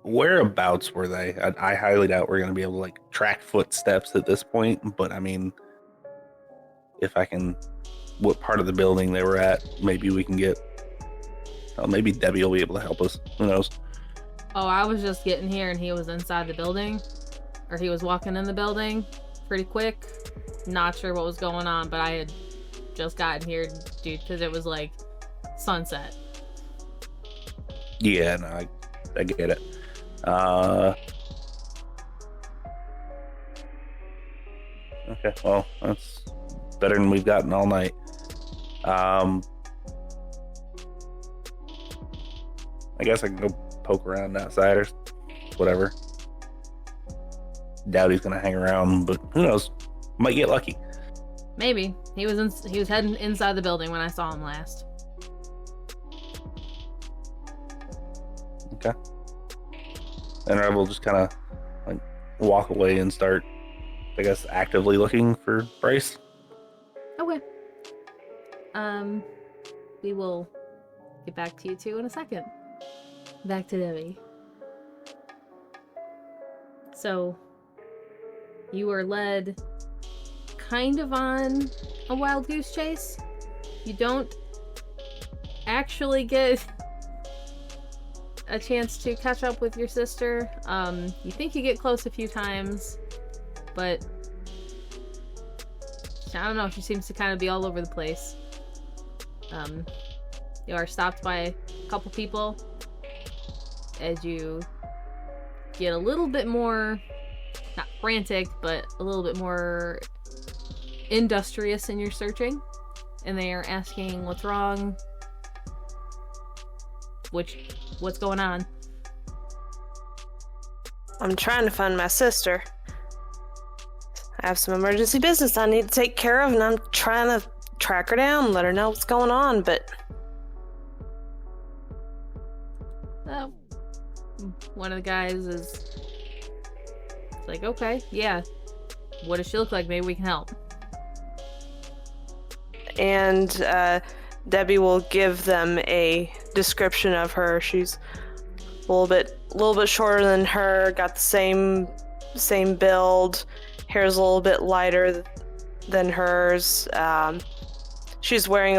Whereabouts were they? I highly doubt we're going to be able to like track footsteps at this point, but I mean, if I can, what part of the building they were at, maybe we can get, maybe Debbie will be able to help us. Who knows? Oh, I was just getting here and he was inside the building, or he was walking in the building pretty quick. Not sure what was going on, but I had just gotten here, dude, because it was like sunset. Yeah, no, I get it. Okay, well, that's better than we've gotten all night. I guess I can go poke around outside or whatever. Doubt he's gonna hang around, but who knows? Might get lucky. Maybe. He was heading inside the building when I saw him last. Okay. And I will just kind of like walk away and start, I guess, actively looking for Bryce. Okay. We will get back to you two in a second. Back to Debbie. So, you were led kind of on a wild goose chase. You don't actually get a chance to catch up with your sister. You think you get close a few times, but I don't know, she seems to kind of be all over the place. You are stopped by a couple people as you get a little bit more, not frantic, but a little bit more industrious in your searching. And they are asking what's wrong, what's going on. I'm trying to find my sister. I have some emergency business I need to take care of, and I'm trying to track her down, let her know what's going on, but one of the guys is like, okay, yeah. What does she look like? Maybe we can help. And Debbie will give them a description of her. She's a little bit shorter than her, got the same build, hair's a little bit lighter than hers. She's wearing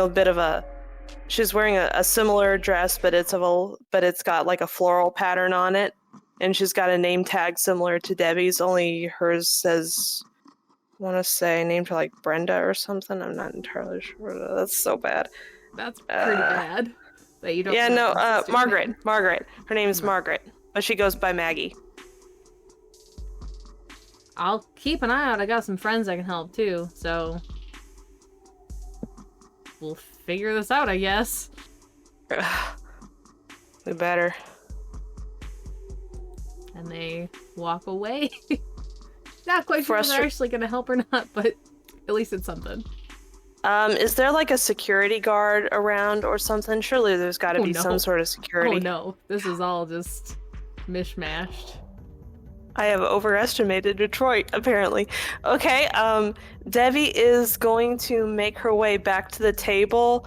a similar dress, but it's got like a floral pattern on it, and she's got a name tag similar to Debbie's. Only hers says, I want to say, named her like Brenda or something. I'm not entirely sure. That's so bad. That's pretty bad. That you don't. Yeah, no. Margaret. Margaret. Her name's Margaret, but she goes by Maggie. I'll keep an eye out. I got some friends that can help too, so we'll figure this out, I guess. We better. And they walk away. Not quite sure if they're actually going to help or not, but at least it's something. Is there like a security guard around or something? Surely there's got to be some sort of security. Oh no, this is all just mishmashed. I have overestimated Detroit, apparently. Okay, Debbie is going to make her way back to the table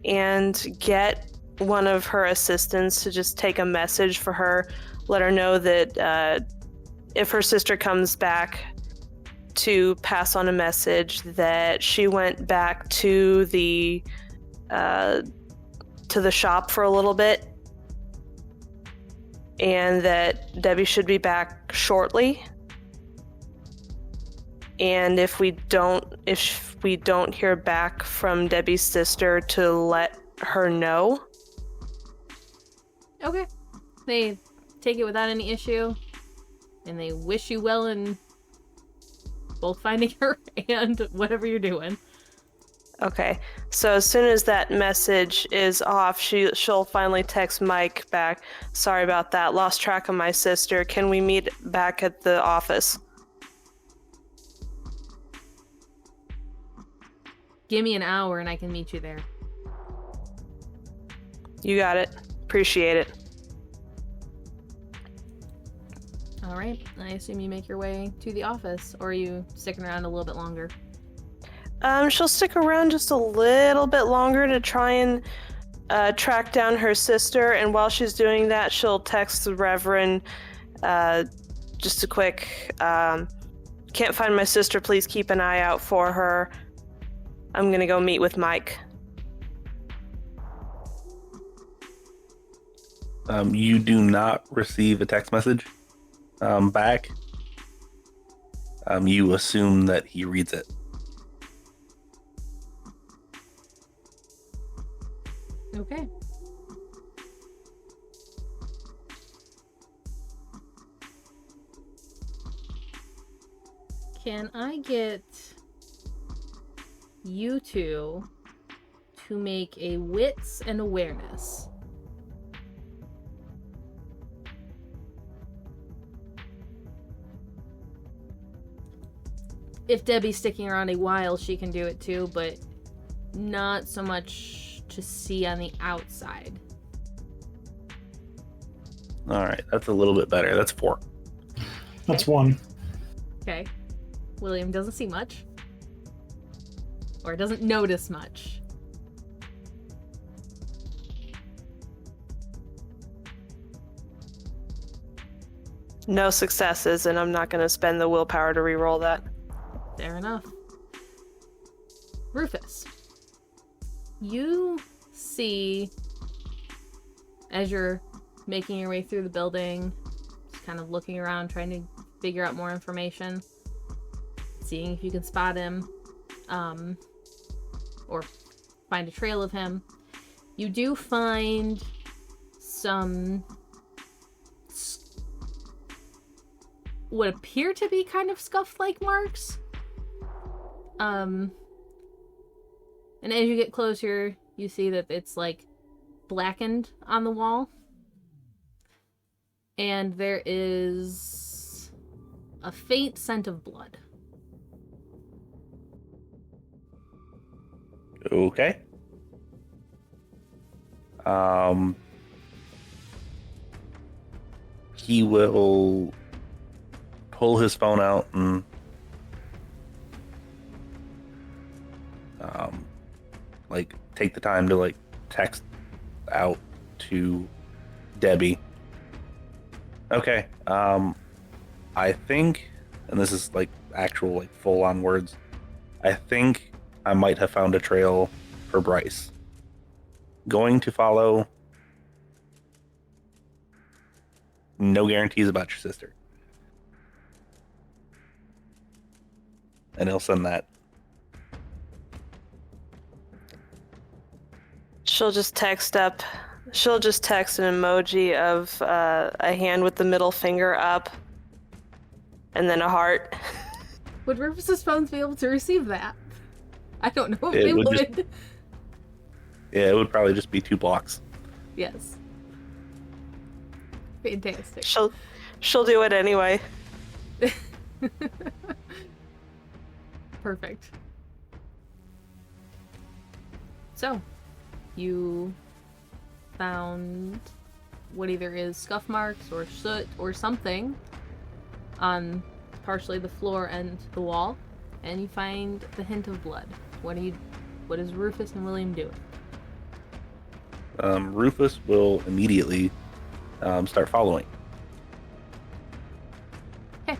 and get one of her assistants to just take a message for her, let her know that if her sister comes back, to pass on a message that she went back to the shop for a little bit, and that Debbie should be back shortly. And if we don't hear back from Debbie's sister, to let her know. Okay. They take it without any issue, and they wish you well in both finding her and whatever you're doing. Okay, so as soon as that message is off, she'll finally text Mike back. Sorry about that, lost track of my sister. Can we meet back at the office? Give me an hour and I can meet you there. You got it. Appreciate it. Alright, I assume you make your way to the office, or are you sticking around a little bit longer? She'll stick around just a little bit longer to try and track down her sister, and while she's doing that, she'll text the Reverend just a quick, can't find my sister, please keep an eye out for her. I'm gonna go meet with Mike. You do not receive a text message back. You assume that he reads it. Okay. Can I get you two to make a wits and awareness? If Debbie's sticking around a while, she can do it too, but not so much to see on the outside. All right, that's a little bit better. That's 4. That's 1. Okay. William doesn't see much. Or doesn't notice much. No successes, and I'm not going to spend the willpower to reroll that. Fair enough. Rufus, you see, as you're making your way through the building, just kind of looking around, trying to figure out more information, seeing if you can spot him, or find a trail of him. You do find some what appear to be kind of scuff-like marks. And as you get closer, you see that it's like blackened on the wall. And there is a faint scent of blood. Okay. he will pull his phone out and take the time to text out to Debbie. Okay, I think, and this is actual full on words, I think I might have found a trail for Bryce. Going to follow. No guarantees about your sister. And he'll send that. She'll just text an emoji of a hand with the middle finger up and then a heart. Would Rufus's phones be able to receive that? I don't know if It they would would. just- Yeah, it would probably just be 2 blocks. Yes. Fantastic. She'll do it anyway. Perfect. So, you found what either is scuff marks or soot or something on partially the floor and the wall, and you find the hint of blood. What is Rufus and William doing? Rufus will immediately start following. Okay.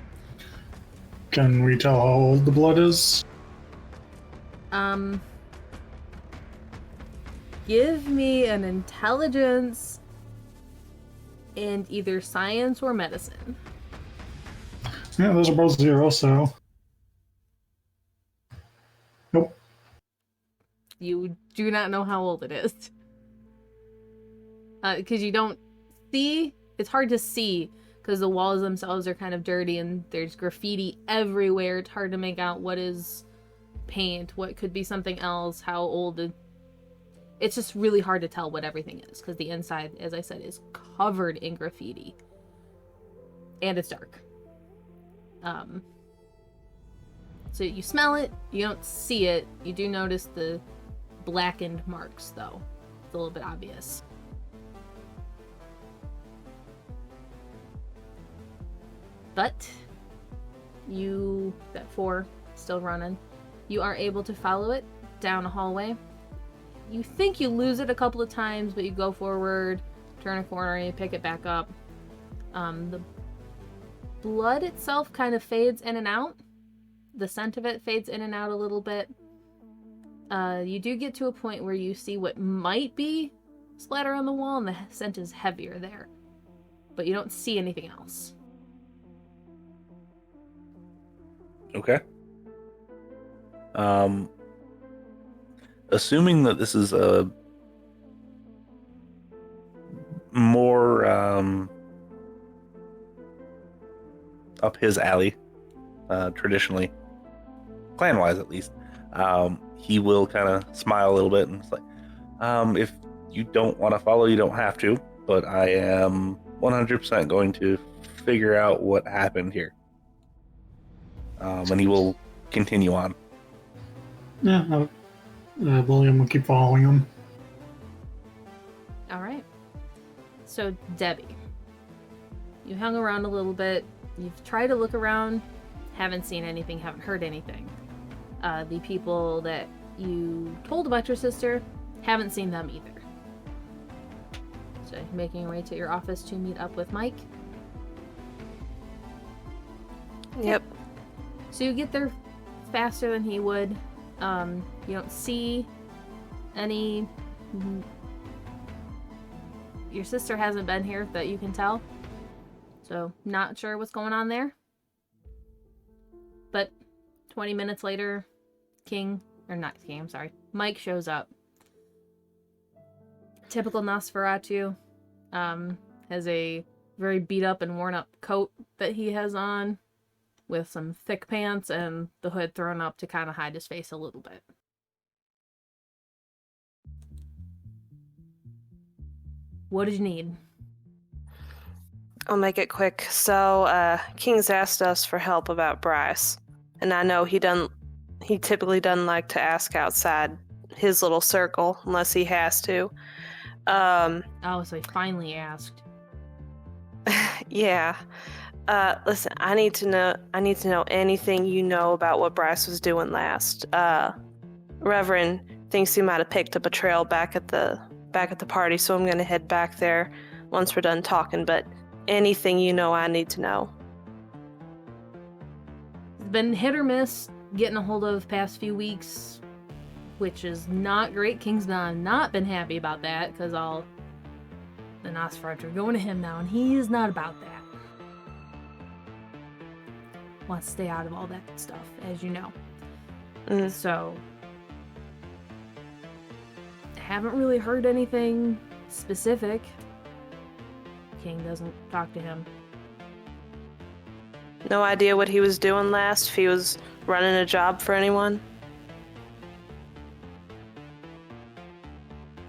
Can we tell how old the blood is? Give me an intelligence in either science or medicine. Yeah, those are both 0, so... Nope. You do not know how old it is. Because you don't see, it's hard to see because the walls themselves are kind of dirty and there's graffiti everywhere. It's hard to make out what is paint, what could be something else, how old it's just really hard to tell what everything is because the inside, as I said, is covered in graffiti and it's dark. So you smell it, you don't see it, you do notice the blackened marks though. It's a little bit obvious. But you, that 4 still running, you are able to follow it down a hallway. You think you lose it a couple of times, but you go forward, turn a corner, and you pick it back up. The blood itself kind of fades in and out. The scent of it fades in and out a little bit. You do get to a point where you see what might be splatter on the wall, and the scent is heavier there. But you don't see anything else. Okay. Assuming that this is a more up his alley, traditionally, clan-wise at least, he will kind of smile a little bit and it's like, if you don't want to follow, you don't have to, but I am 100% going to figure out what happened here. And he will continue on. Yeah, William will keep following him. Alright. So, Debbie. You hung around a little bit. You've tried to look around. Haven't seen anything, haven't heard anything. The people that you told about your sister, haven't seen them either. So, making your way to your office to meet up with Mike. Yep. So you get there faster than he would. You don't see any... Your sister hasn't been here that you can tell. So, not sure what's going on there. But 20 minutes later, Mike shows up. Typical Nosferatu. Has a very beat up and worn up coat that he has on, with some thick pants and the hood thrown up to kind of hide his face a little bit. What did you need? I'll make it quick. So, King's asked us for help about Bryce. And I know he typically doesn't like to ask outside his little circle unless he has to. So he finally asked. Yeah. Listen, I need to know anything you know about what Bryce was doing last. Reverend thinks he might have picked up a trail back at the party, so I'm gonna head back there once we're done talking, but anything you know I need to know. It's been hit or miss getting a hold of past few weeks, which is not great. King's not been happy about that, because all the Nosferatu are going to him now, and he is not about that. Wants to stay out of all that stuff, as you know. So, haven't really heard anything specific. King doesn't talk to him. No idea what he was doing last, if he was running a job for anyone?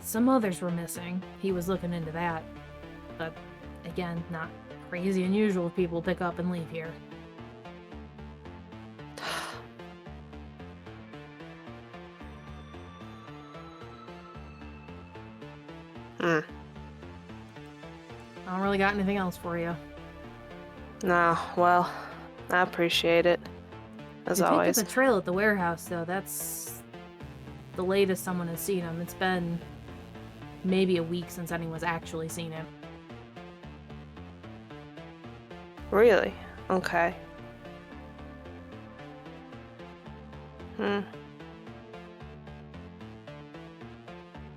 Some others were missing. He was looking into that. But, again, not crazy unusual if people pick up and leave here. I don't really got anything else for you. No, well, I appreciate it. As always. Picked up a trail at the warehouse, though. That's the latest someone has seen him. It's been maybe a week since anyone's actually seen him. Really? Okay.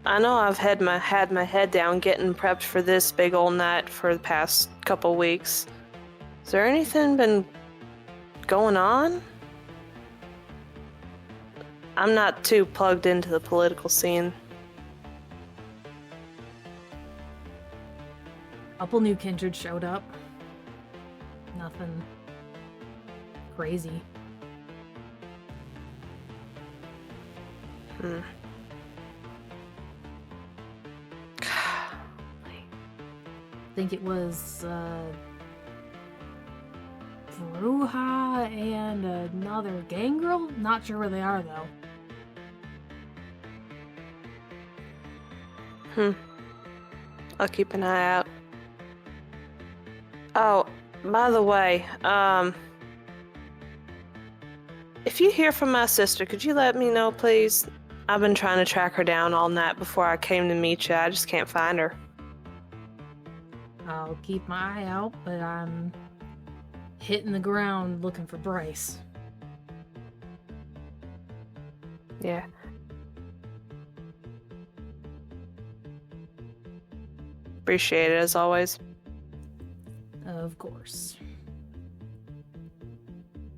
I know I've had my head down getting prepped for this big old night for the past couple weeks. Is there anything been going on? I'm not too plugged into the political scene. A couple new kindred showed up. Nothing crazy. I think it was Bruja and another gang girl? Not sure where they are, though. I'll keep an eye out. Oh, by the way, if you hear from my sister, could you let me know, please? I've been trying to track her down all night before I came to meet you. I just can't find her. I'll keep my eye out, but I'm hitting the ground looking for Bryce. Yeah. Appreciate it, as always. Of course.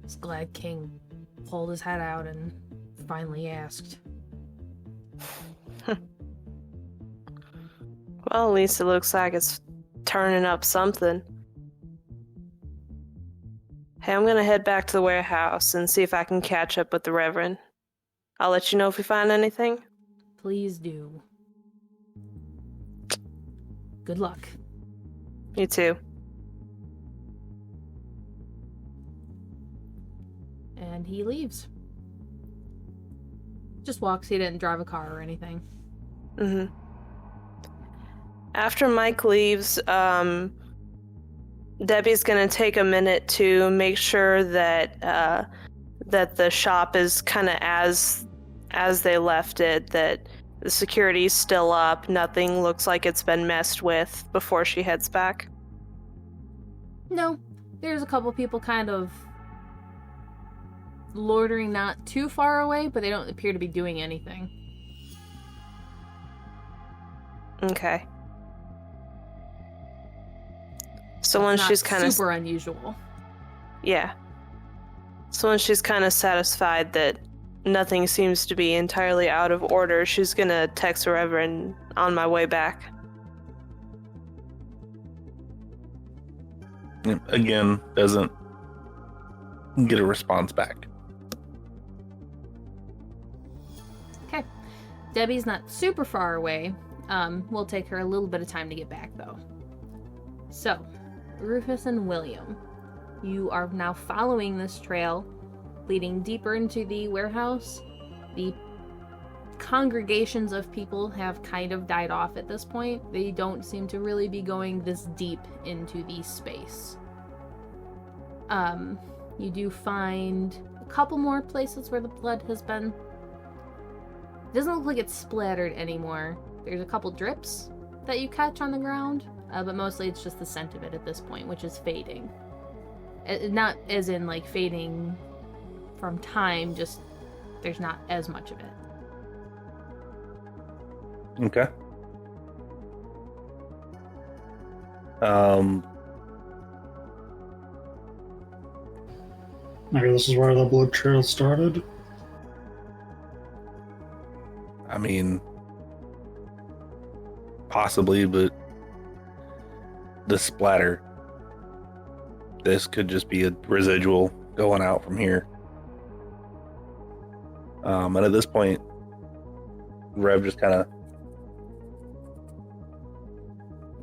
Just glad King pulled his head out and finally asked. Well, at least it looks like it's turning up something. Hey, I'm gonna head back to the warehouse and see if I can catch up with the Reverend. I'll let you know if we find anything. Please do. Good luck. You too. And he leaves. Just walks. He didn't drive a car or anything. After Mike leaves, Debbie's gonna take a minute to make sure that that the shop is kind of as they left it, that the security's still up, nothing looks like it's been messed with, before she heads back. No, there's a couple people kind of loitering not too far away, but they don't appear to be doing anything. Okay. So once she's kind of super unusual. Yeah. So once she's kind of satisfied that nothing seems to be entirely out of order, she's gonna text the Reverend on my way back. Again, doesn't get a response back. Okay. Debbie's not super far away. Will take her a little bit of time to get back, though. So, Rufus and William, you are now following this trail, leading deeper into the warehouse. The congregations of people have kind of died off at this point. They don't seem to really be going this deep into the space. You do find a couple more places where the blood has been. It doesn't look like it's splattered anymore. There's a couple drips that you catch on the ground, but mostly it's just the scent of it at this point, which is fading. Not as in like fading from time, just there's not as much of it. Okay. Maybe this is where the blood trail started. I mean, possibly, but the splatter. This could just be a residual going out from here. And at this point, Rev just kind of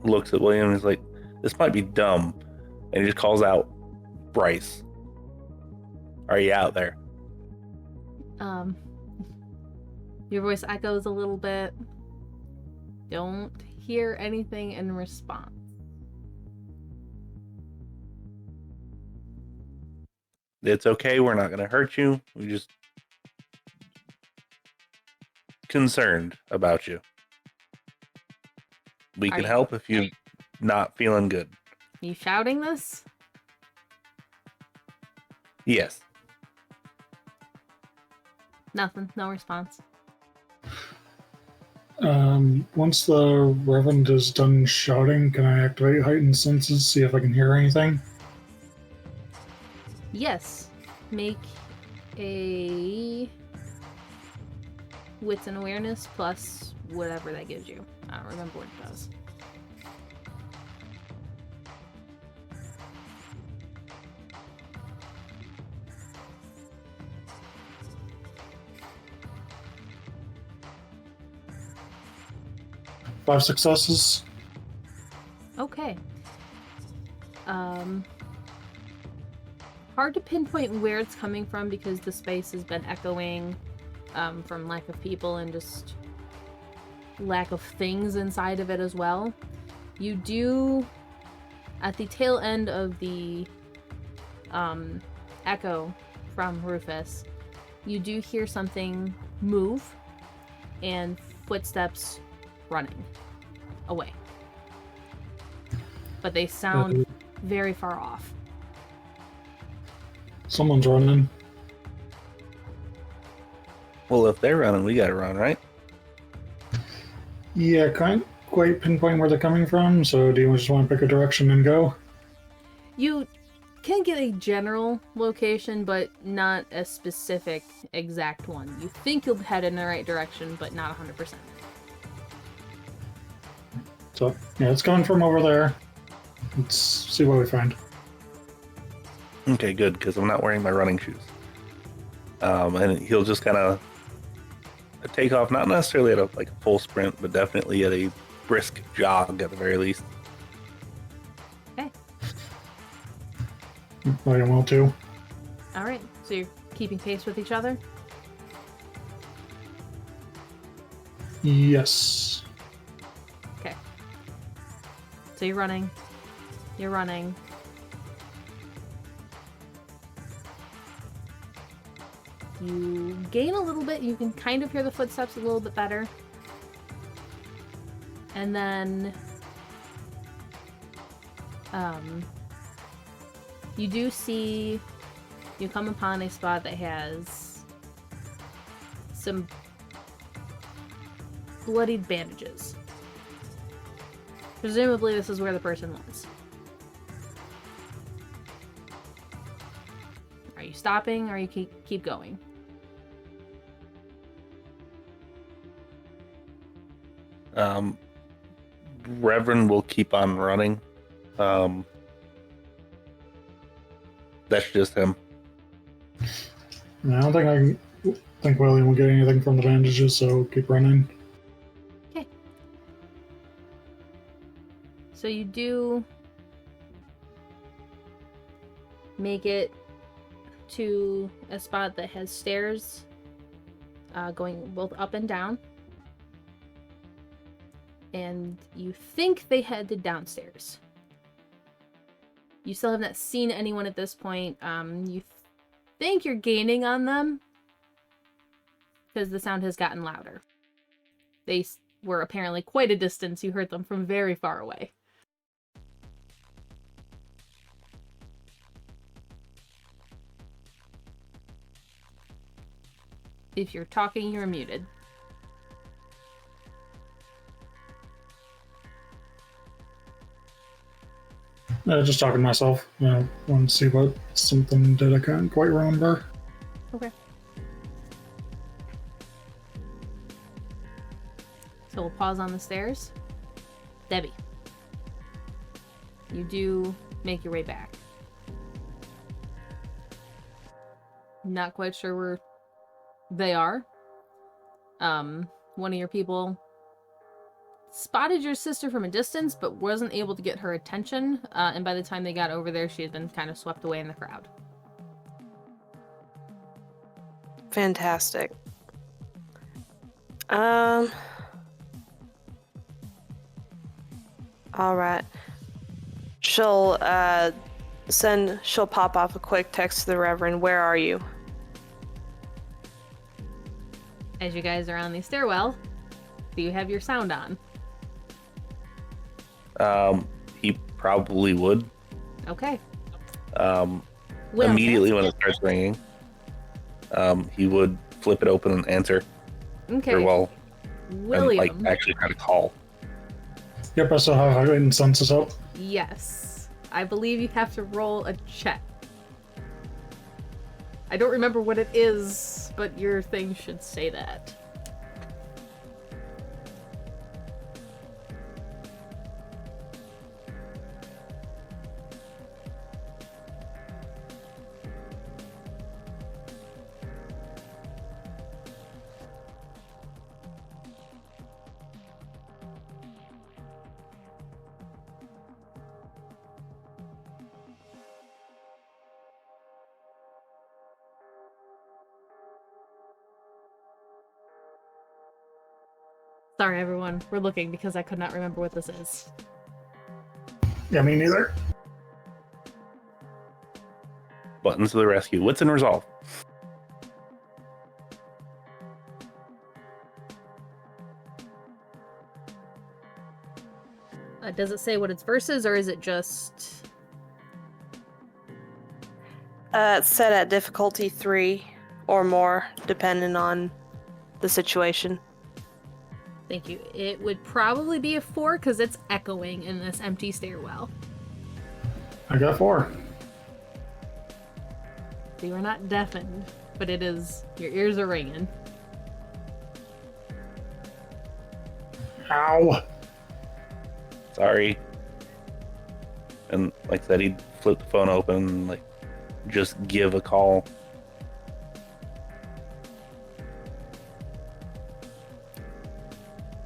looks at William and he's like, this might be dumb. And he just calls out, Bryce, are you out there? Your voice echoes a little bit. Don't hear anything in response. It's okay, we're not going to hurt you. We just concerned about you. We can help if you're not feeling good. You shouting this? Yes. Nothing. No response. Once the Reverend is done shouting, can I activate heightened senses, see if I can hear anything? Yes. Make a wits and awareness plus whatever that gives you. I don't remember what it does. Five successes. Okay. Hard to pinpoint where it's coming from because the space has been echoing from lack of people and just lack of things inside of it as well. You do, at the tail end of the echo from Rufus, you do hear something move and footsteps running away. But they sound very far off. Someone's running. Well, if they're running, we gotta run, right? Yeah, can't quite pinpoint where they're coming from, so do you just want to pick a direction and go? You can get a general location, but not a specific exact one. You think you'll head in the right direction, but not 100%. So, yeah, it's coming from over there. Let's see what we find. Okay, good, because I'm not wearing my running shoes. And he'll just kind of take off, not necessarily at a full sprint, but definitely at a brisk jog at the very least. Okay. William will too. Alright, so you're keeping pace with each other? Yes. Okay. So you're running. You're running. You gain a little bit. You can kind of hear the footsteps a little bit better. And then you do see, you come upon a spot that has some bloodied bandages. Presumably this is where the person was. Are you stopping or you keep going? Reverend will keep on running. That's just him. I don't think William will get anything from the bandages, so keep running. Okay. So you do make it to a spot that has stairs going both up and down. And you think they headed downstairs. You still have not seen anyone at this point. You think you're gaining on them because the sound has gotten louder. They were apparently quite a distance. You heard them from very far away. If you're talking, you're muted. Just talking to myself. Want to see what something that I can't quite remember. Okay. So we'll pause on the stairs. Debbie. You do make your way back. Not quite sure where they are. One of your people spotted your sister from a distance, but wasn't able to get her attention. And by the time they got over there, she had been kind of swept away in the crowd. Fantastic. All right. She'll pop off a quick text to the Reverend. Where are you? As you guys are on the stairwell, do you have your sound on? He probably would. Okay. Immediately when it starts ringing, he would flip it open and answer. Okay. And William. actually try to call. Yep, I still have heightened senses up. Yes. I believe you have to roll a check. I don't remember what it is, but your thing should say that. Sorry, everyone. We're looking because I could not remember what this is. Yeah, me neither. Buttons to the rescue. Wits and resolve. Does it say what its versus, or is it just... It's set at difficulty 3 or more, depending on the situation. Thank you. It would probably be a 4 because it's echoing in this empty stairwell. I got 4. So you are not deafened, but it is... Your ears are ringing. Ow. Sorry. And like I said, he'd flip the phone open and just give a call.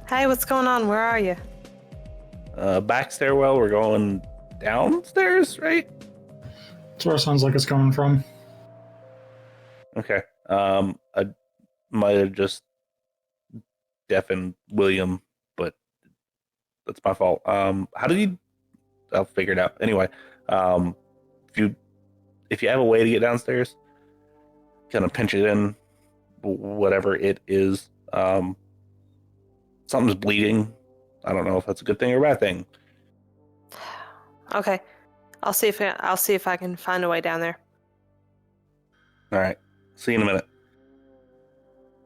Hey, what's going on? Where are you? Back stairwell, we're going downstairs, right? That's where it sounds like it's coming from. Okay. I might have just deafened William, but that's my fault. How did you... I'll figure it out. Anyway, if you have a way to get downstairs, kind of pinch it in, whatever it is. Something's bleeding. I don't know if that's a good thing or a bad thing. Okay, I'll see if I can find a way down there. All right. See you in a minute.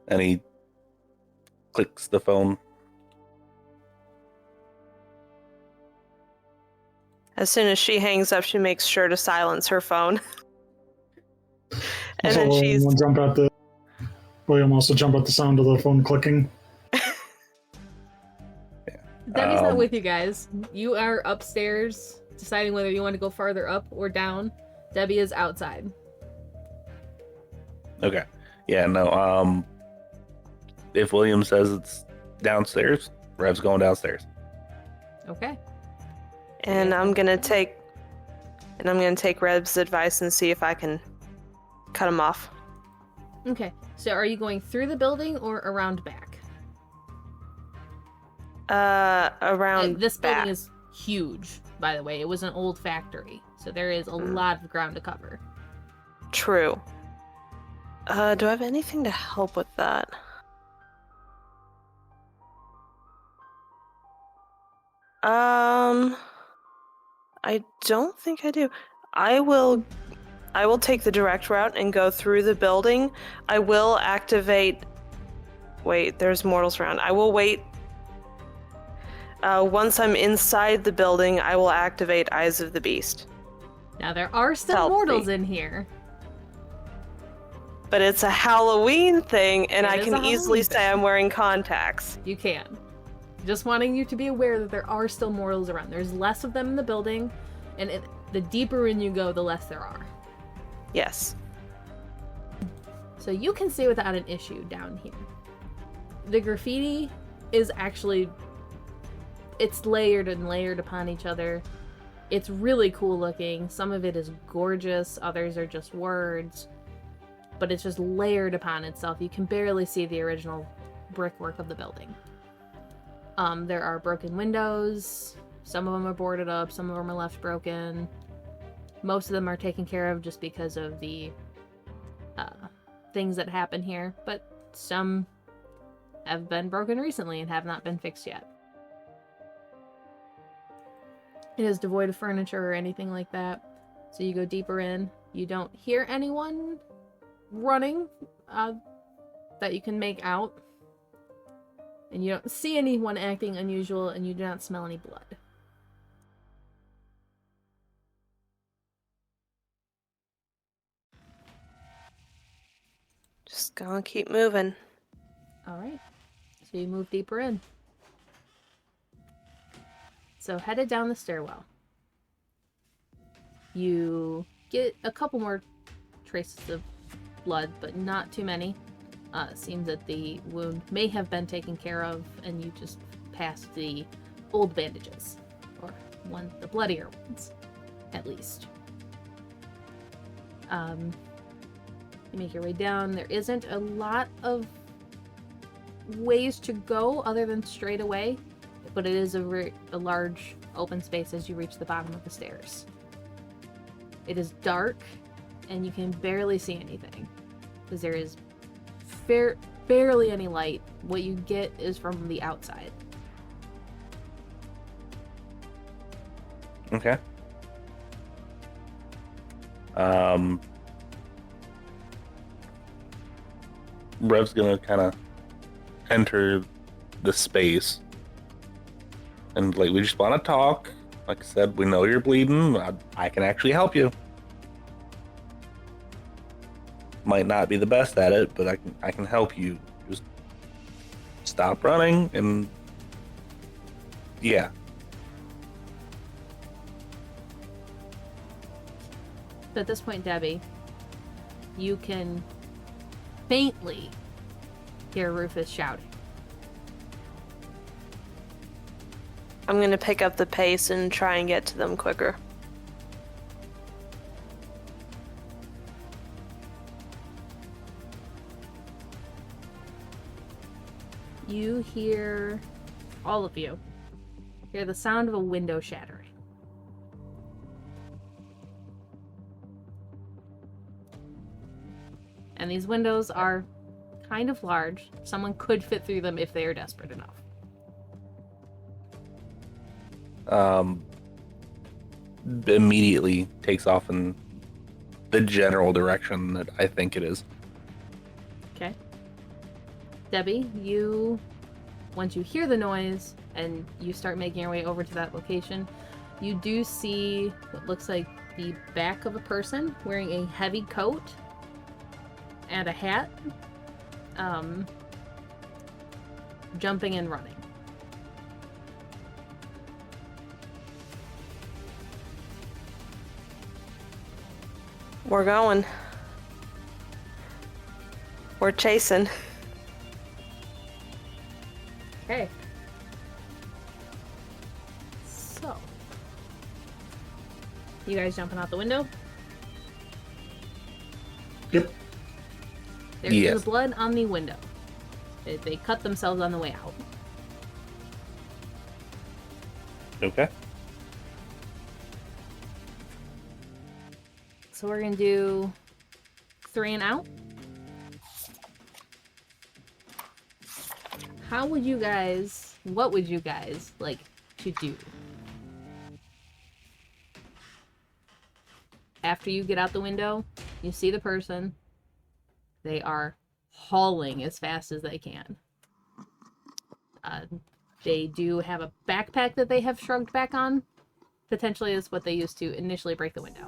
And he clicks the phone. As soon as she hangs up, she makes sure to silence her phone. And Also, then she's... William also jump at the sound of the phone clicking. Debbie's not with you guys. You are upstairs, deciding whether you want to go farther up or down. Debbie is outside. Okay. Yeah, no, if William says it's downstairs, Rev's going downstairs. Okay. And I'm gonna take Rev's advice and see if I can cut him off. Okay, so are you going through the building or around back? Around This back. building is huge, by the way. It was an old factory, so there is a lot of ground to cover. True. Do I have anything to help with that? I don't think I do. I will take the direct route and go through the building. I will activate... Wait, there's mortals around. I will wait. Once I'm inside the building, I will activate Eyes of the Beast. Now, there are still Help mortals me. in here. But it's a Halloween thing, and It I is can a easily Halloween say thing. I'm wearing contacts. You can. Just wanting you to be aware that there are still mortals around. There's less of them in the building, and the deeper in you go, the less there are. Yes. So you can see without an issue down here. The graffiti is actually... It's layered and layered upon each other. It's really cool looking. Some of it is gorgeous, others are just words. But it's just layered upon itself. You can barely see the original brickwork of the building. There are broken windows. Some of them are boarded up, some of them are left broken. Most of them are taken care of just because of the things that happen here, but some have been broken recently and have not been fixed yet. It is devoid of furniture or anything like that. So you go deeper in. You don't hear anyone running that you can make out. And you don't see anyone acting unusual, and you do not smell any blood. Just gonna keep moving. Alright. So you move deeper in. So headed down the stairwell. You get a couple more traces of blood, but not too many. It seems that the wound may have been taken care of, and you just passed the old bandages. Or the bloodier ones, at least. You make your way down. There isn't a lot of ways to go other than straight away, but it is a large open space as you reach the bottom of the stairs. It is dark, and you can barely see anything, because there is barely any light. What you get is from the outside. Okay. Rev's gonna kind of enter the space, and like, we just want to talk. Like I said, we know you're bleeding. I can actually help you. Might not be the best at it, but I can help you. Just stop running, and yeah. But at this point, Debbie, you can faintly hear Rufus shouting. I'm gonna pick up the pace and try and get to them quicker. You hear, all of you, hear the sound of a window shattering. And these windows are kind of large. Someone could fit through them if they are desperate enough. Immediately takes off in the general direction that I think it is. Okay. Debbie, once you hear the noise and you start making your way over to that location, you do see what looks like the back of a person wearing a heavy coat and a hat, jumping and running. We're going. We're chasing. Okay. So, you guys jumping out the window? Yep. There is blood on the window. They cut themselves on the way out. Okay. So we're going to do 3 and out. What would you guys like to do? After you get out the window, you see the person. They are hauling as fast as they can. They do have a backpack that they have shrugged back on. Potentially is what they used to initially break the window.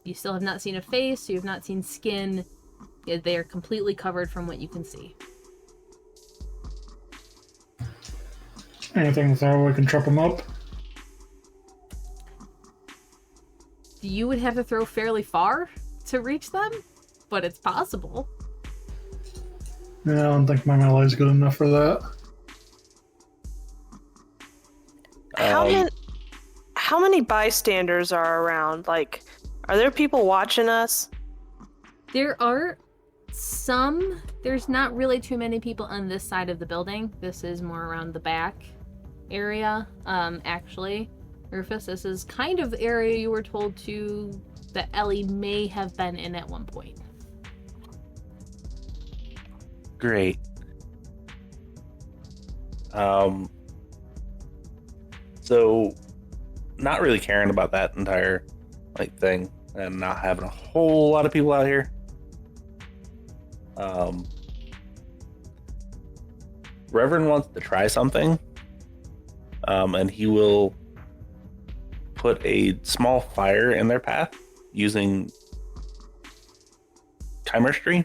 You still have not seen a face. You have not seen skin. They are completely covered from what you can see. Anything so we can trip them up? You would have to throw fairly far to reach them, but it's possible. Yeah, I don't think my melee is good enough for that. How many bystanders are around? Like, are there people watching us? There are some. There's not really too many people on this side of the building. This is more around the back area. Actually, Rufus, this is kind of the area you were told that Ellie may have been in at one point. Great. So not really caring about that entire thing and not having a whole lot of people out here. Reverend wants to try something. And he will put a small fire in their path using chemistry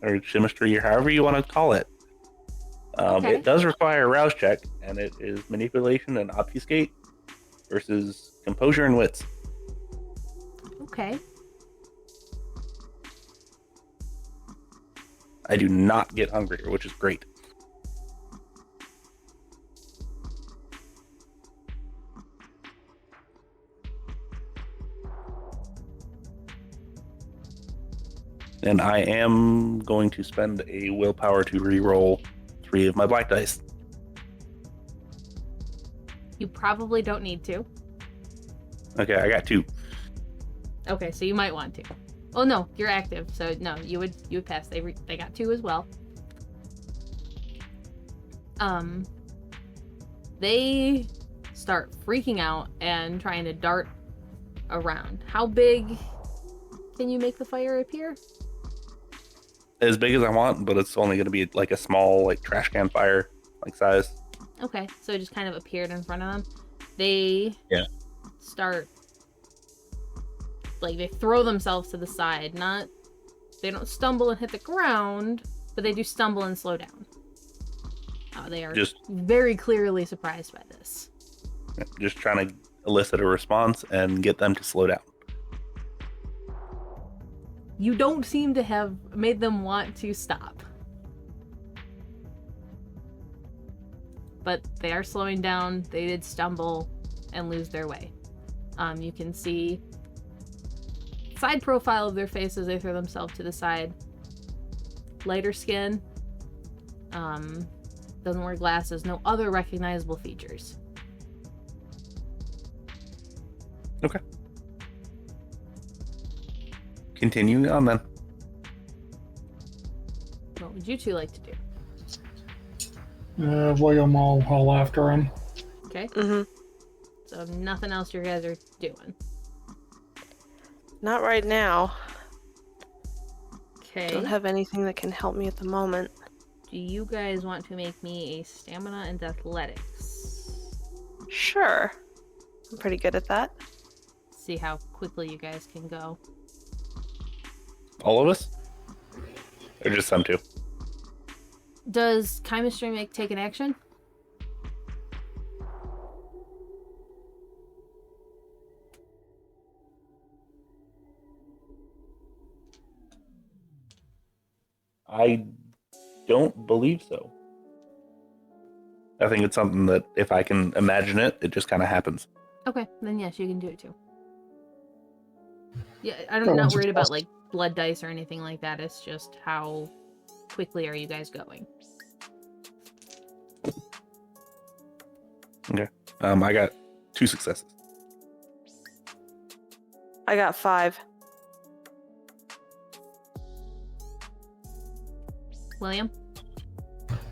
or chemistry or however you want to call it. Okay. It does require a rouse check, and it is manipulation and obfuscate versus composure and wits. Okay. I do not get hungrier, which is great. And I am going to spend a willpower to re-roll 3 of my black dice. You probably don't need to. Okay, I got 2. Okay, so you might want to. Oh no, you're active, so no, you would pass. They got 2 as well. They start freaking out and trying to dart around. How big can you make the fire appear? As big as I want, but it's only going to be like a small trash can fire size. Okay, so it just kind of appeared in front of them. They start they throw themselves to the side. They don't stumble and hit the ground, but they do stumble and slow down. They are just very clearly surprised by this. Just trying to elicit a response and get them to slow down. You don't seem to have made them want to stop. But they are slowing down. They did stumble and lose their way. You can see side profile of their faces. They throw themselves to the side. Lighter skin. Doesn't wear glasses. No other recognizable features. Okay. Continuing on then. What would you two like to do? William will haul after him. Okay. Mm-hmm. So nothing else you guys are doing. Not right now. Okay. Don't have anything that can help me at the moment. Do you guys want to make me a stamina and athletics? Sure. I'm pretty good at that. See how quickly you guys can go. All of us? Or just some 2? Does chemistry take an action? I don't believe so. I think it's something that if I can imagine it, it just kind of happens. Okay, then yes, you can do it too. Yeah, I'm not worried about blood dice or anything like that. It's just how quickly are you guys going. Okay. I got 2 successes. I got 5. William?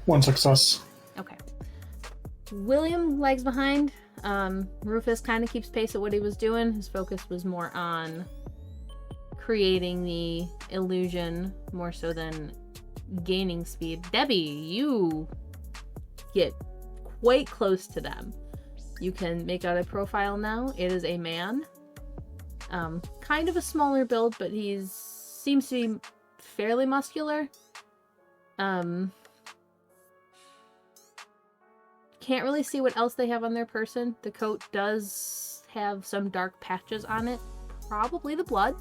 1 success. Okay. William lags behind. Rufus kind of keeps pace at what he was doing. His focus was more on creating the illusion more so than gaining speed. Debbie, you get quite close to them. You can make out a profile now. It is a man. Kind of a smaller build, but seems to be fairly muscular. Can't really see what else they have on their person. The coat does have some dark patches on it. Probably the blood.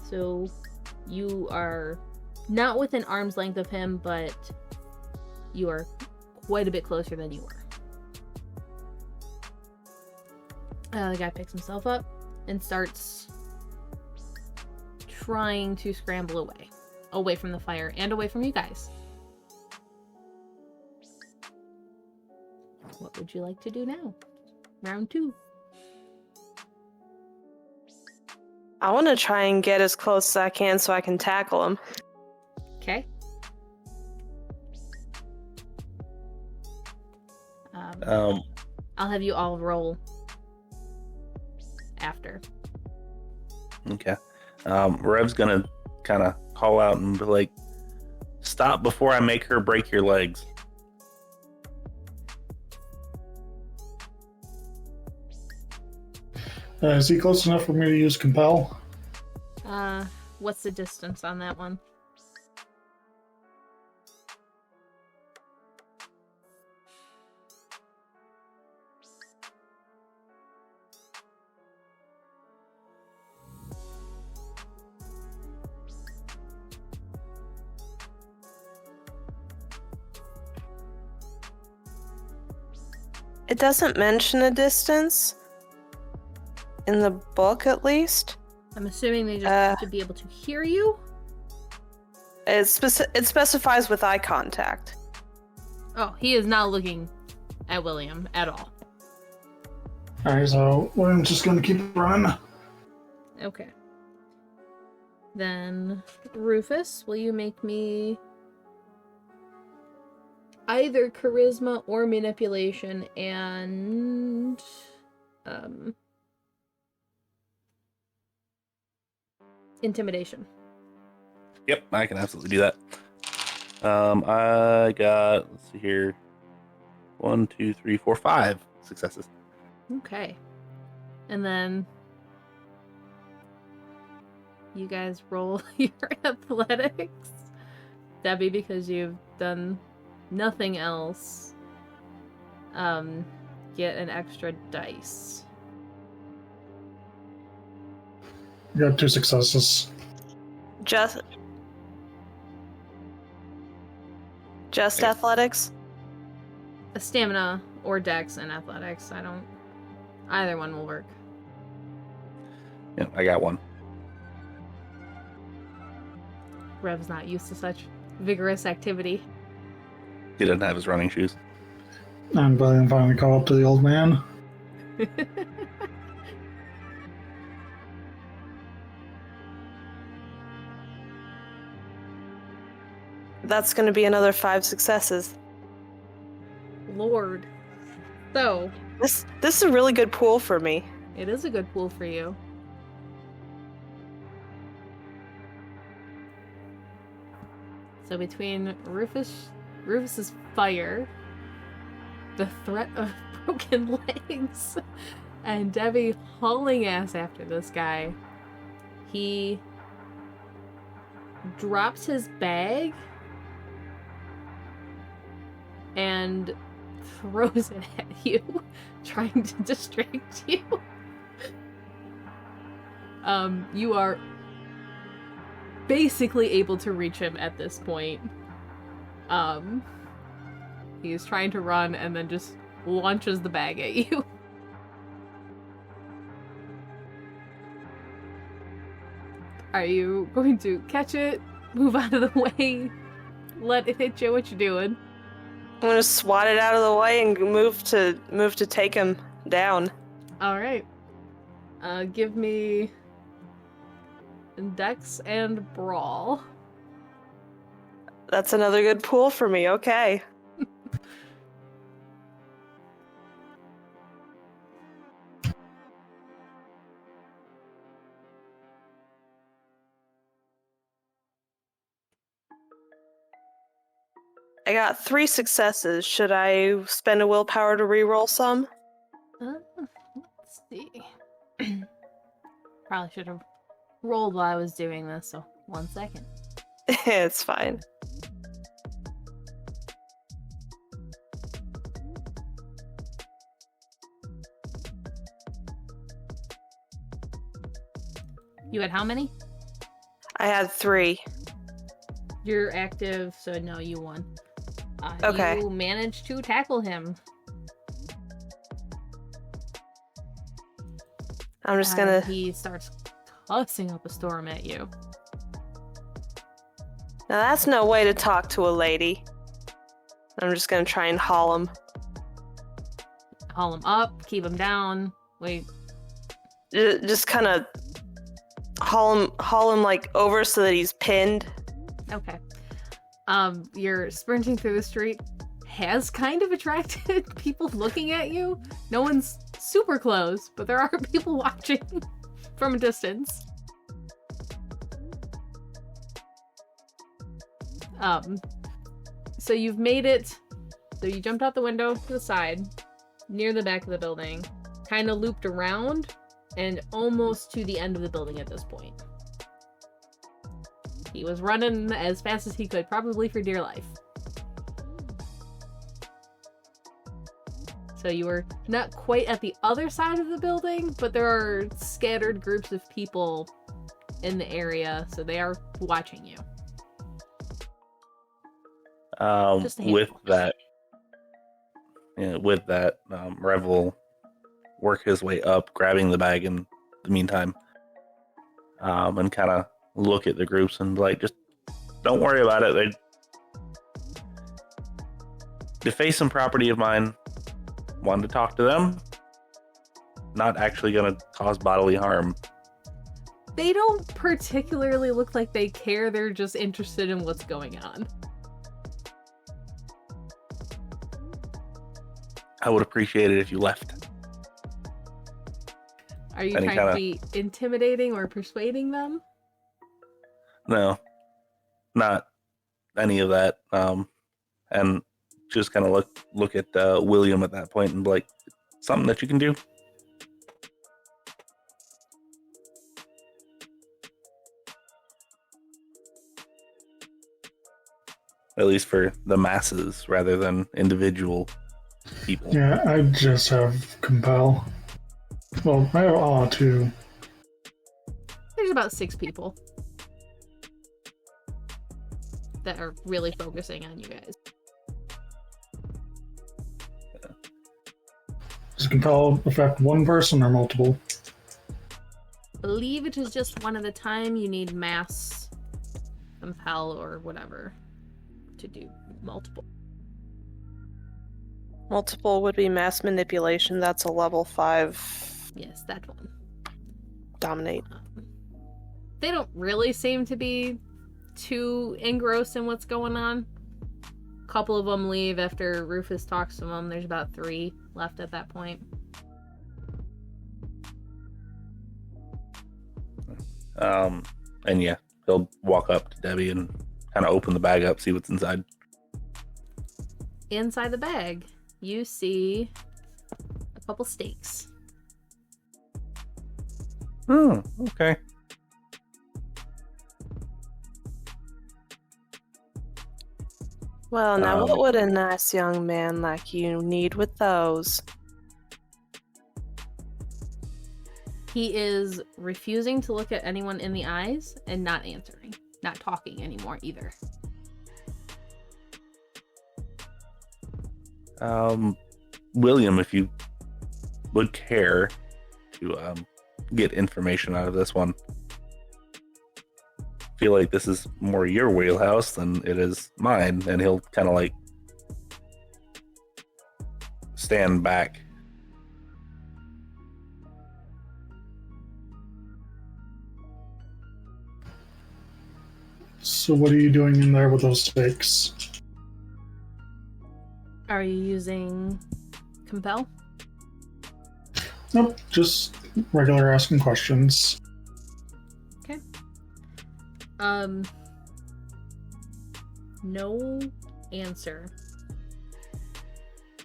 So you are not within arm's length of him, but you are quite a bit closer than you were. The guy picks himself up and starts trying to scramble away from the fire and away from you guys. What would you like to do now? Round 2. I want to try and get as close as I can so I can tackle him. Okay. I'll have you all roll after. Okay. Rev's gonna kind of call out and be like, "Stop before I make her break your legs." Is he close enough for me to use compel? What's the distance on that one? It doesn't mention a distance. In the book, at least. I'm assuming they just have to be able to hear you? It specifies with eye contact. Oh, he is not looking at William at all. Alright, so William's just gonna keep running. Okay. Then, Rufus, will you make me either charisma or manipulation and intimidation? Yep, I can absolutely do that. I got, let's see here, 1, 2, 3, 4, 5 successes. Okay. And then you guys roll your athletics. Debbie, because you've done nothing else, get an extra dice. You got 2 successes. Just Okay. athletics? A stamina or dex and athletics. Either one will work. Yep, I got 1. Rev's not used to such vigorous activity. He doesn't have his running shoes. And William finally caught up to the old man. That's going to be another 5 successes. Lord. So, This is a really good pool for me. it is a good pool for you. So between Rufus's fire, the threat of broken legs, and Debbie hauling ass after this guy, he drops his bag and throws it at you, trying to distract you. You are basically able to reach him at this point. He is trying to run and then just launches the bag at you. Are you going to catch it, move out of the way, let it hit you? What you doing? I'm gonna swat it out of the way and move to take him down. All right. Give me Dex and Brawl. That's another good pool for me. Okay. I got 3 successes. Should I spend a willpower to reroll some? Let's see. Probably should have rolled while I was doing this, so 1 second. It's fine. You had how many? I had 3. You're active, so no, you won. Okay. You managed to tackle him. I'm just gonna... He starts cussing up a storm at you. Now that's no way to talk to a lady. I'm just gonna try and haul him. Haul him up, keep him down. Wait. Just kind of haul him like over so that he's pinned. Okay. You're sprinting through the street. Has kind of attracted people looking at you. No one's super close, but there are people watching from a distance. So you've made it. So you jumped out the window to the side, near the back of the building, kind of looped around, and almost to the end of the building at this point. He was running as fast as he could, probably for dear life. So you were not quite at the other side of the building, but there are scattered groups of people in the area, so they are watching you. With that, Rev will work his way up, grabbing the bag in the meantime, and kind of look at the groups and like, just don't worry about it. They deface some property of mine. Wanted to talk to them. Not actually going to cause bodily harm. They don't particularly look like they care. They're just interested in what's going on. I would appreciate it if you left. Are you trying to be intimidating or persuading them? No, not any of that. And just kind of look at William at that point and be like, something that you can do. At least for the masses rather than individual people. Yeah, I just have compel. Well, I have awe too. There's about 6 people that are really focusing on you guys. Does compel affect one person or multiple? I believe it is just one at a time. You need mass compel or whatever to do multiple. Multiple would be mass manipulation. That's a level 5. Yes, that one. Dominate. They don't really seem to be too engrossed in what's going on. A couple of them leave after Rufus talks to them. There's about 3 left at that point. And yeah, he'll walk up to Debbie and kind of open the bag up, see what's inside. Inside the bag, you see a couple steaks. Oh, okay. Well, now what would a nice young man like you need with those? He is refusing to look at anyone in the eyes and not answering. Not talking anymore either. William, if you would care to get information out of this one. Feel like this is more your wheelhouse than it is mine, and he'll kind of like stand back. So what are you doing in there with those stakes? Are you using compel? Nope, just regular asking questions. Okay. No answer.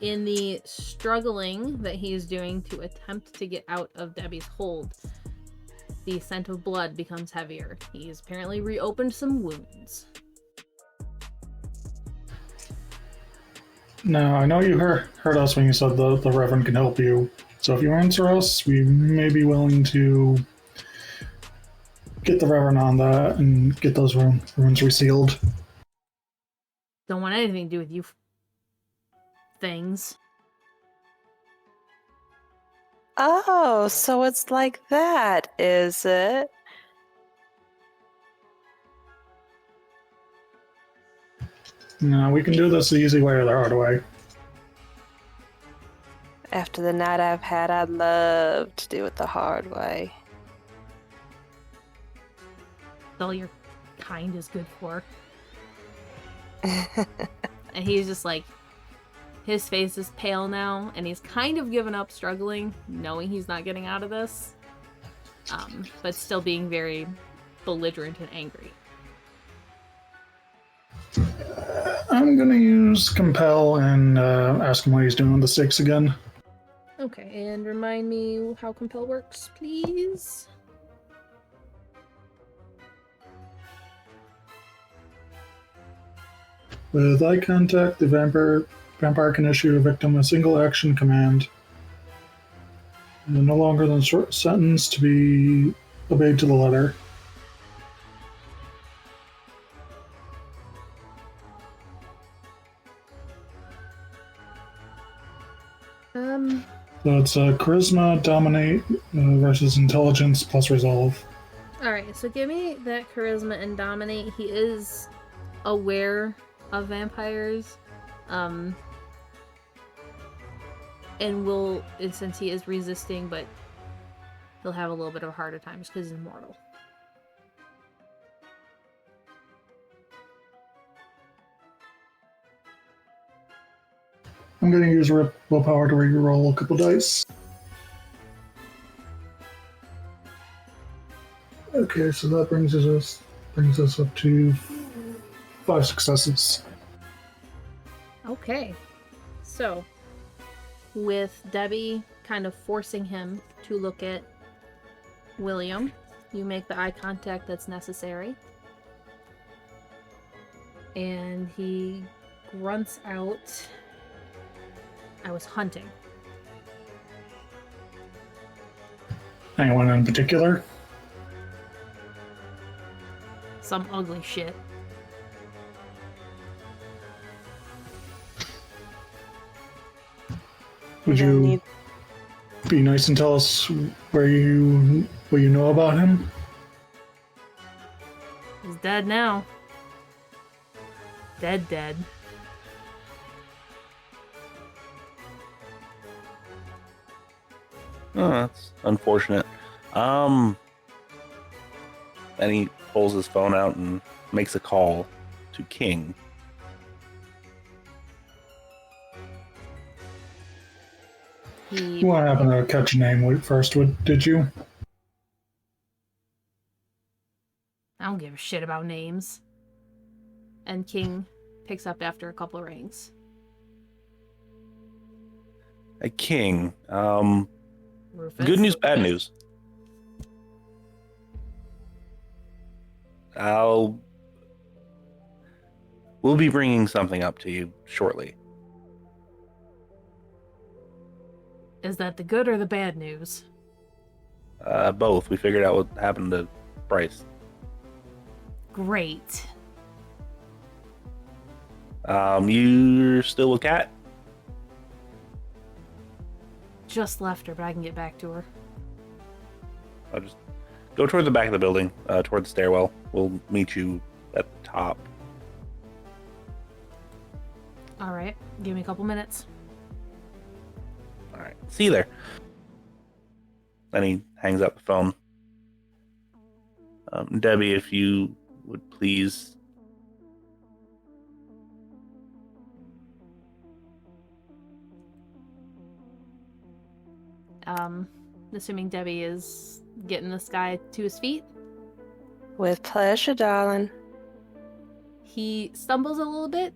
In the struggling that he is doing to attempt to get out of Debbie's hold, the scent of blood becomes heavier. He's apparently reopened some wounds. Now, I know you heard us when you said the Reverend can help you. So if you answer us, we may be willing to get the Reverend on that and get those rooms resealed. Don't want anything to do with you things. Oh, so it's like that, is it? No, we can do this the easy way or the hard way. After the night I've had, I'd love to do it the hard way. That's all your kind is good for. And he's just like, his face is pale now, and he's kind of given up struggling, knowing he's not getting out of this, but still being very belligerent and angry. I'm gonna use compel and ask him what he's doing with the stakes again. Okay, and remind me how compel works, please. With eye contact, the vampire can issue a victim a single action command. And no longer than a short sentence to be obeyed to the letter. So it's charisma, dominate versus intelligence plus resolve. Alright, so give me that charisma and dominate. He is aware of vampires. And since he is resisting, but he'll have a little bit of a harder time just because he's immortal. I'm going to use willpower to re-roll a couple dice. Okay, so that brings us up to 5 successes. Okay, so with Debbie kind of forcing him to look at William, you make the eye contact that's necessary. And he grunts out, "I was hunting." Anyone in particular? Some ugly shit. Would you be nice and tell us what you know about him? He's dead now. Dead. Oh, that's unfortunate. And he pulls his phone out and makes a call to King. You want to happen to catch a name first, did you? I don't give a shit about names. And King picks up after a couple of rings. Hey, King. Rufus? Good news, bad news. We'll be bringing something up to you shortly. Is that the good or the bad news? Both. We figured out what happened to Bryce. Great. You're still a cat? just left her, but I can get back to her. I'll just go toward the back of the building, toward the stairwell. We'll meet you at the top. All right, give me a couple minutes. All right, see you there. Then he hangs up the phone. Debbie, if you would please. Assuming Debbie is getting this guy to his feet. With pleasure, darling. He stumbles a little bit.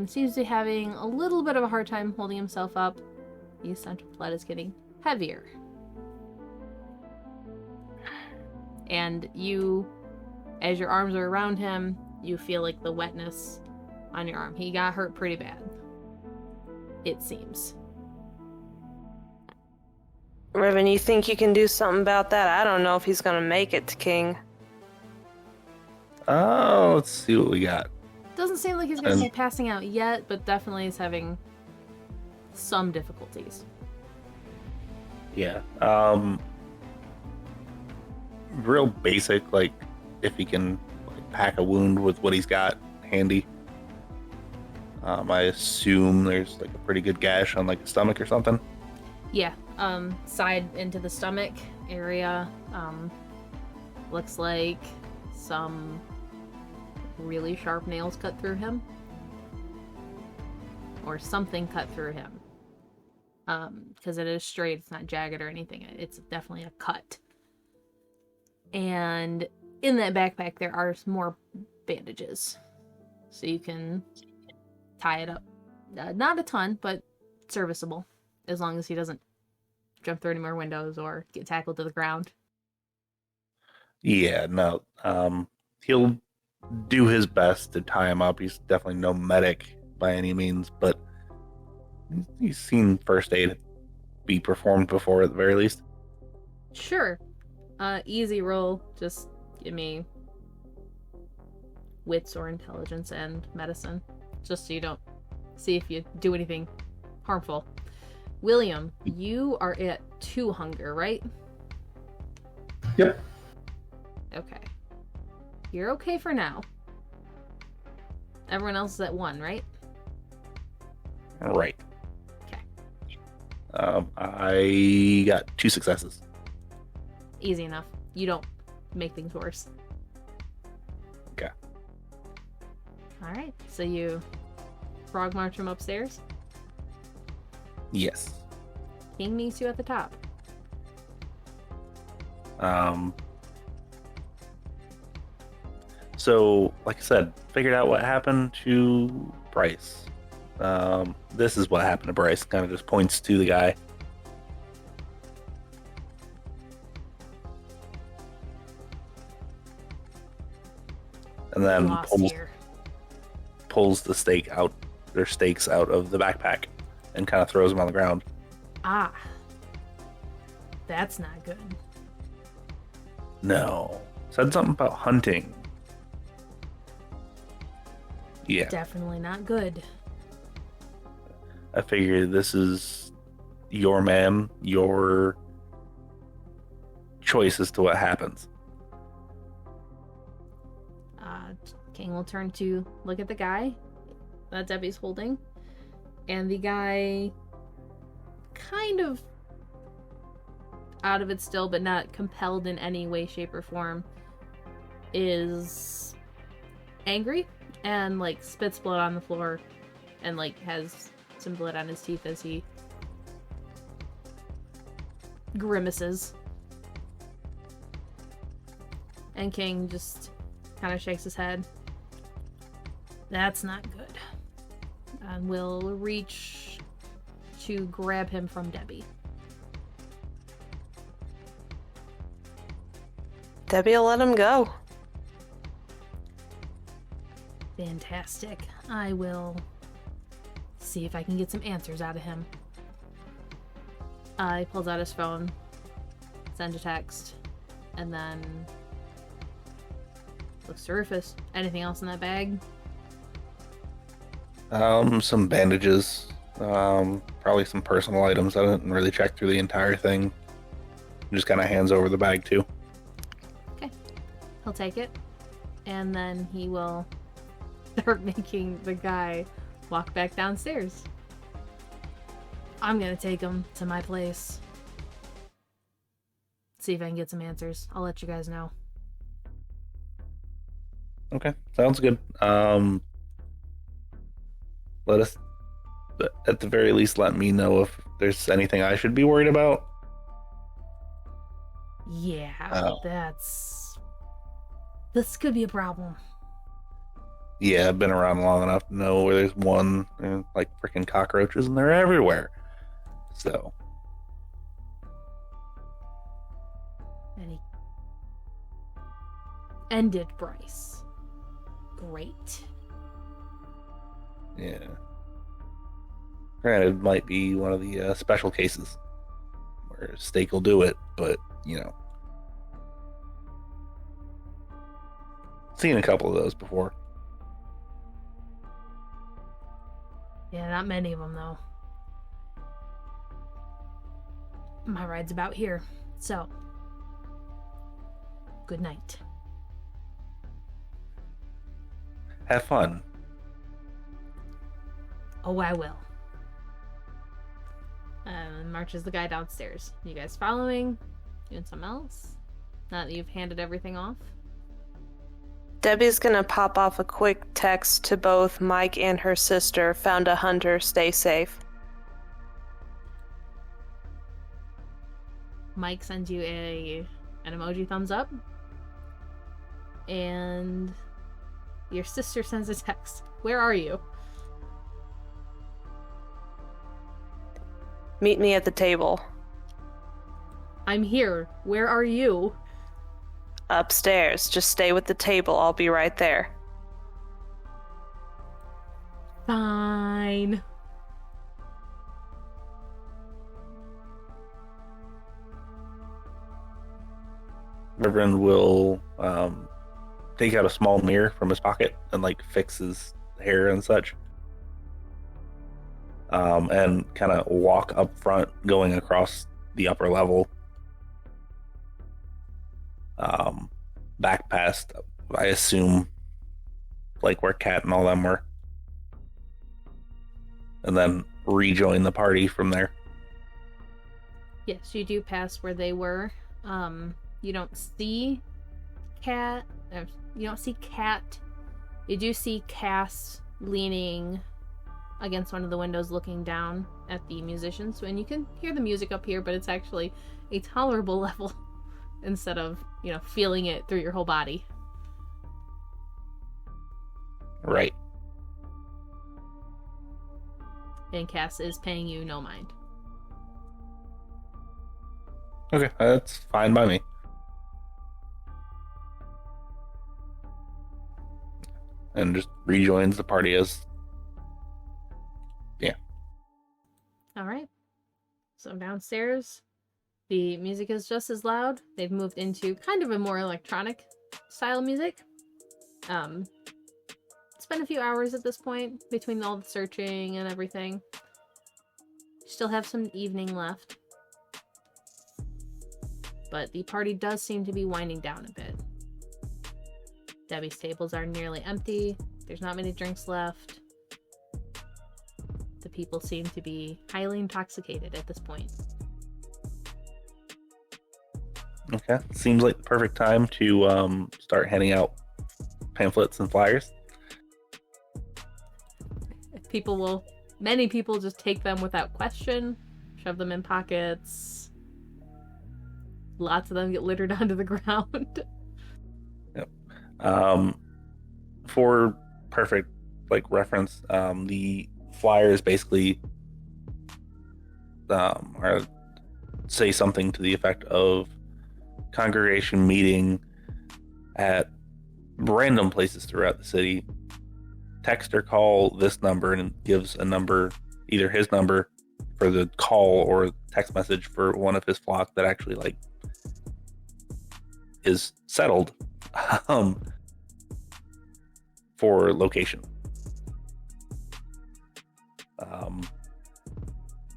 Seems to be having a little bit of a hard time holding himself up. The central blood is getting heavier. And you, as your arms are around him, you feel like the wetness on your arm. He got hurt pretty bad. It seems. Riven, you think you can do something about that? I don't know if he's gonna make it to King. Oh, let's see what we got. Doesn't seem like he's going to be passing out yet, but definitely is having some difficulties. Yeah. Real basic, like if he can pack a wound with what he's got handy. I assume there's like a pretty good gash on like the stomach or something. Yeah. Side into the stomach area. Looks like some really sharp nails cut through him. Or something cut through him. Because it is straight, it's not jagged or anything. It's definitely a cut. And in that backpack there are more bandages. So you can tie it up. Not a ton, but serviceable. As long as he doesn't jump through any more windows or get tackled to the ground. Yeah, no. He'll do his best to tie him up. He's definitely no medic by any means, but he's seen first aid be performed before at the very least. Sure. Easy roll. Just give me wits or intelligence and medicine. Just so you don't see if you do anything harmful. William, you are at 2 hunger, right? Yep. Okay. You're okay for now. Everyone else is at 1, right? Right. Okay. I got 2 successes. Easy enough. You don't make things worse. Okay. Alright, so you frog march him upstairs. Yes. King meets you at the top. So, like I said, figured out what happened to Bryce. This is what happened to Bryce. Kind of just points to the guy. And then Lost here. pulls the stake out, their stakes out of the backpack and kind of throws them on the ground. Ah. That's not good. No. Said something about hunting. Yeah. Definitely not good. I figure this is your man, your choice as to what happens. King will turn to look at the guy that Debbie's holding. And the guy kind of out of it still, but not compelled in any way, shape, or form, is angry and like spits blood on the floor and like has some blood on his teeth as he grimaces. And King just kind of shakes his head. That's not good. And will reach to grab him from Debbie. Debbie will let him go. Fantastic. I will see if I can get some answers out of him. He pulls out his phone, sends a text, and then looks to Rufus. Anything else in that bag? Some bandages Probably some personal items. I didn't really check through the entire thing. Just kind of hands over the bag too. Okay. He'll take it, and then he will start making the guy walk back downstairs. I'm gonna take him to my place. See if I can get some answers. I'll let you guys know. Okay, sounds good. Let us, at the very least, let me know if there's anything I should be worried about. Yeah, this could be a problem. Yeah, I've been around long enough to know where there's one, like freaking cockroaches, and they're everywhere. So. And he ended Bryce. Great. Yeah. Granted, it might be one of the special cases where Stake will do it, but, seen a couple of those before. Yeah, not many of them, though. My ride's about here, so good night. Have fun. Oh, I will. Marches the guy downstairs. You guys following? Doing something else? Now that you've handed everything off? Debbie's gonna pop off a quick text to both Mike and her sister. Found a hunter, stay safe. Mike sends you an emoji thumbs up. And your sister sends a text. Where are you? Meet me at the table. I'm here. Where are you? Upstairs. Just stay with the table. I'll be right there. Fine. Reverend will take out a small mirror from his pocket and fix his hair and such. And kind of walk up front, going across the upper level. Back past, I assume, where Kat and all them were. And then rejoin the party from there. Yes, you do pass where they were. You don't see Kat. You don't see Kat. You do see Cass leaning against one of the windows looking down at the musicians. And you can hear the music up here, but it's actually a tolerable level instead of, feeling it through your whole body. Right. And Cass is paying you no mind. Okay, that's fine by me. And just rejoins the party as... Yeah. Alright. So downstairs, the music is just as loud. They've moved into kind of a more electronic style music. It's been a few hours at this point, between all the searching and everything. Still have some evening left. But the party does seem to be winding down a bit. Debbie's tables are nearly empty. There's not many drinks left. The people seem to be highly intoxicated at this point. Okay. Seems like the perfect time to start handing out pamphlets and flyers. Many people just take them without question, shove them in pockets. Lots of them get littered onto the ground. Yep. For perfect reference, the flyers basically say something to the effect of congregation meeting at random places throughout the city. Text or call this number, and it gives a number, either his number for the call or text message for one of his flock that actually is settled for location.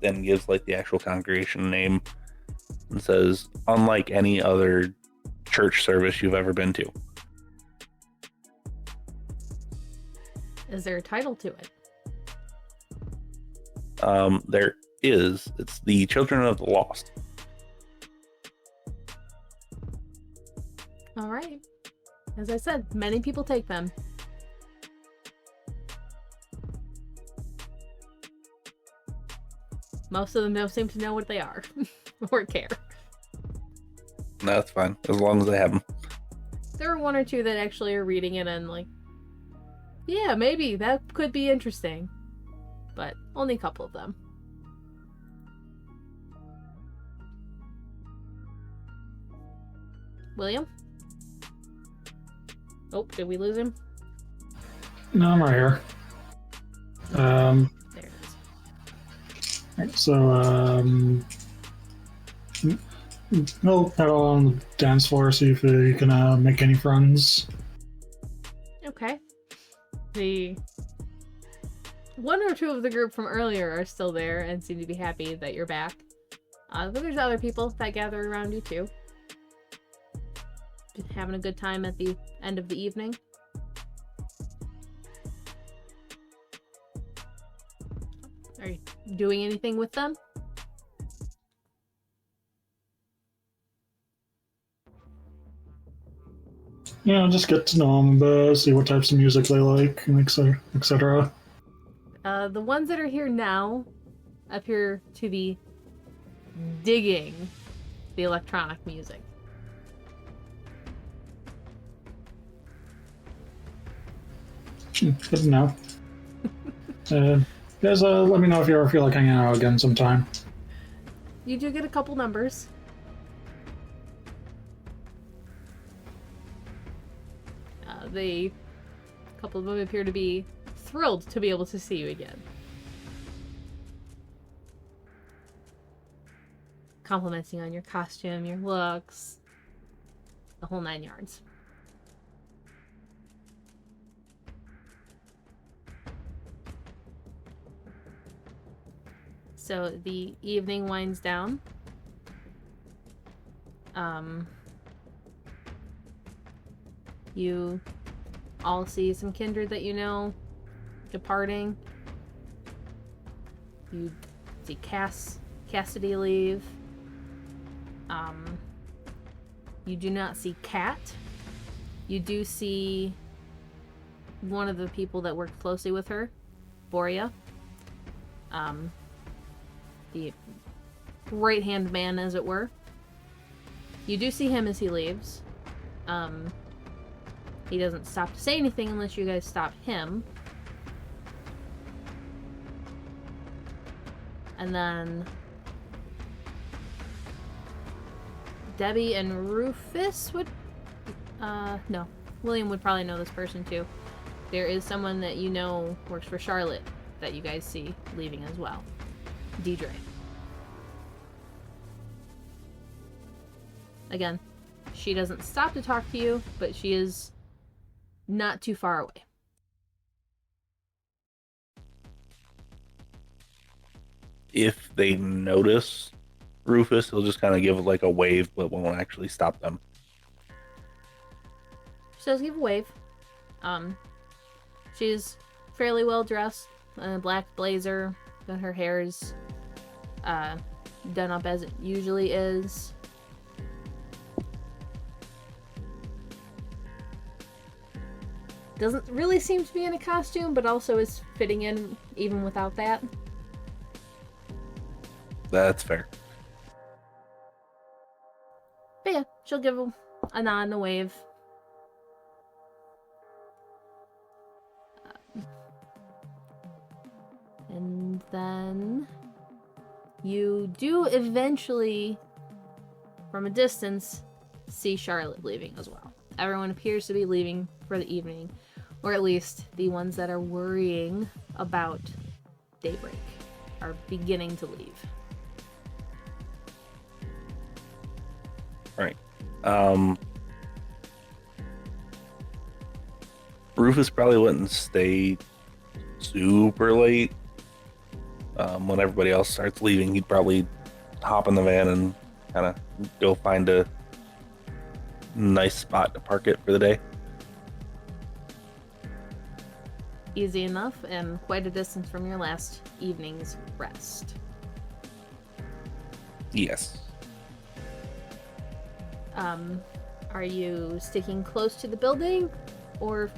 then gives like the actual congregation name and says, unlike any other church service you've ever been to. Is there a title to it? There is. It's the Children of the Lost. All right. As I said, many people take them. Most of them don't seem to know what they are or care. No, that's fine, as long as they have them. There are one or two that actually are reading it and like, yeah, maybe that could be interesting. But only a couple of them. William? Oh, did we lose him? No, I'm right here. There it is. Right, so, we'll head on the dance floor, see if you can make any friends. Okay. The one or two of the group from earlier are still there and seem to be happy that you're back. But there's other people that gather around you too. Been having a good time at the end of the evening. Are you doing anything with them? Just get to know them, see what types of music they like, and etc. The ones that are here now appear to be digging the electronic music. Good to know. Guys, let me know if you ever feel like hanging out again sometime. You do get a couple numbers. A couple of them appear to be thrilled to be able to see you again. Complimenting on your costume, your looks, the whole 9 yards. So the evening winds down. You all see some kindred that you know departing. You see Cassidy leave. You do not see Kat. You do see one of the people that worked closely with her, Boria. The right-hand man, as it were. You do see him as he leaves. He doesn't stop to say anything unless you guys stop him. And then Debbie and Rufus would... no. William would probably know this person too. There is someone that you know works for Charlotte that you guys see leaving as well. Deidre. Again, she doesn't stop to talk to you, but she is not too far away. If they notice Rufus, he'll just kind of give like a wave, but won't actually stop them. She does give a wave. She's fairly well dressed, a black blazer, but her hair is done up as it usually is. Doesn't really seem to be in a costume, but also is fitting in even without that. That's fair. But yeah, she'll give a nod and a wave. And then you do eventually, from a distance, see Charlotte leaving as well. Everyone appears to be leaving for the evening, or at least the ones that are worrying about daybreak are beginning to leave. All right. Rufus probably wouldn't stay super late. When everybody else starts leaving, he'd probably hop in the van and kind of go find a nice spot to park it for the day. Easy enough, and quite a distance from your last evening's rest. Yes. Are you sticking close to the building or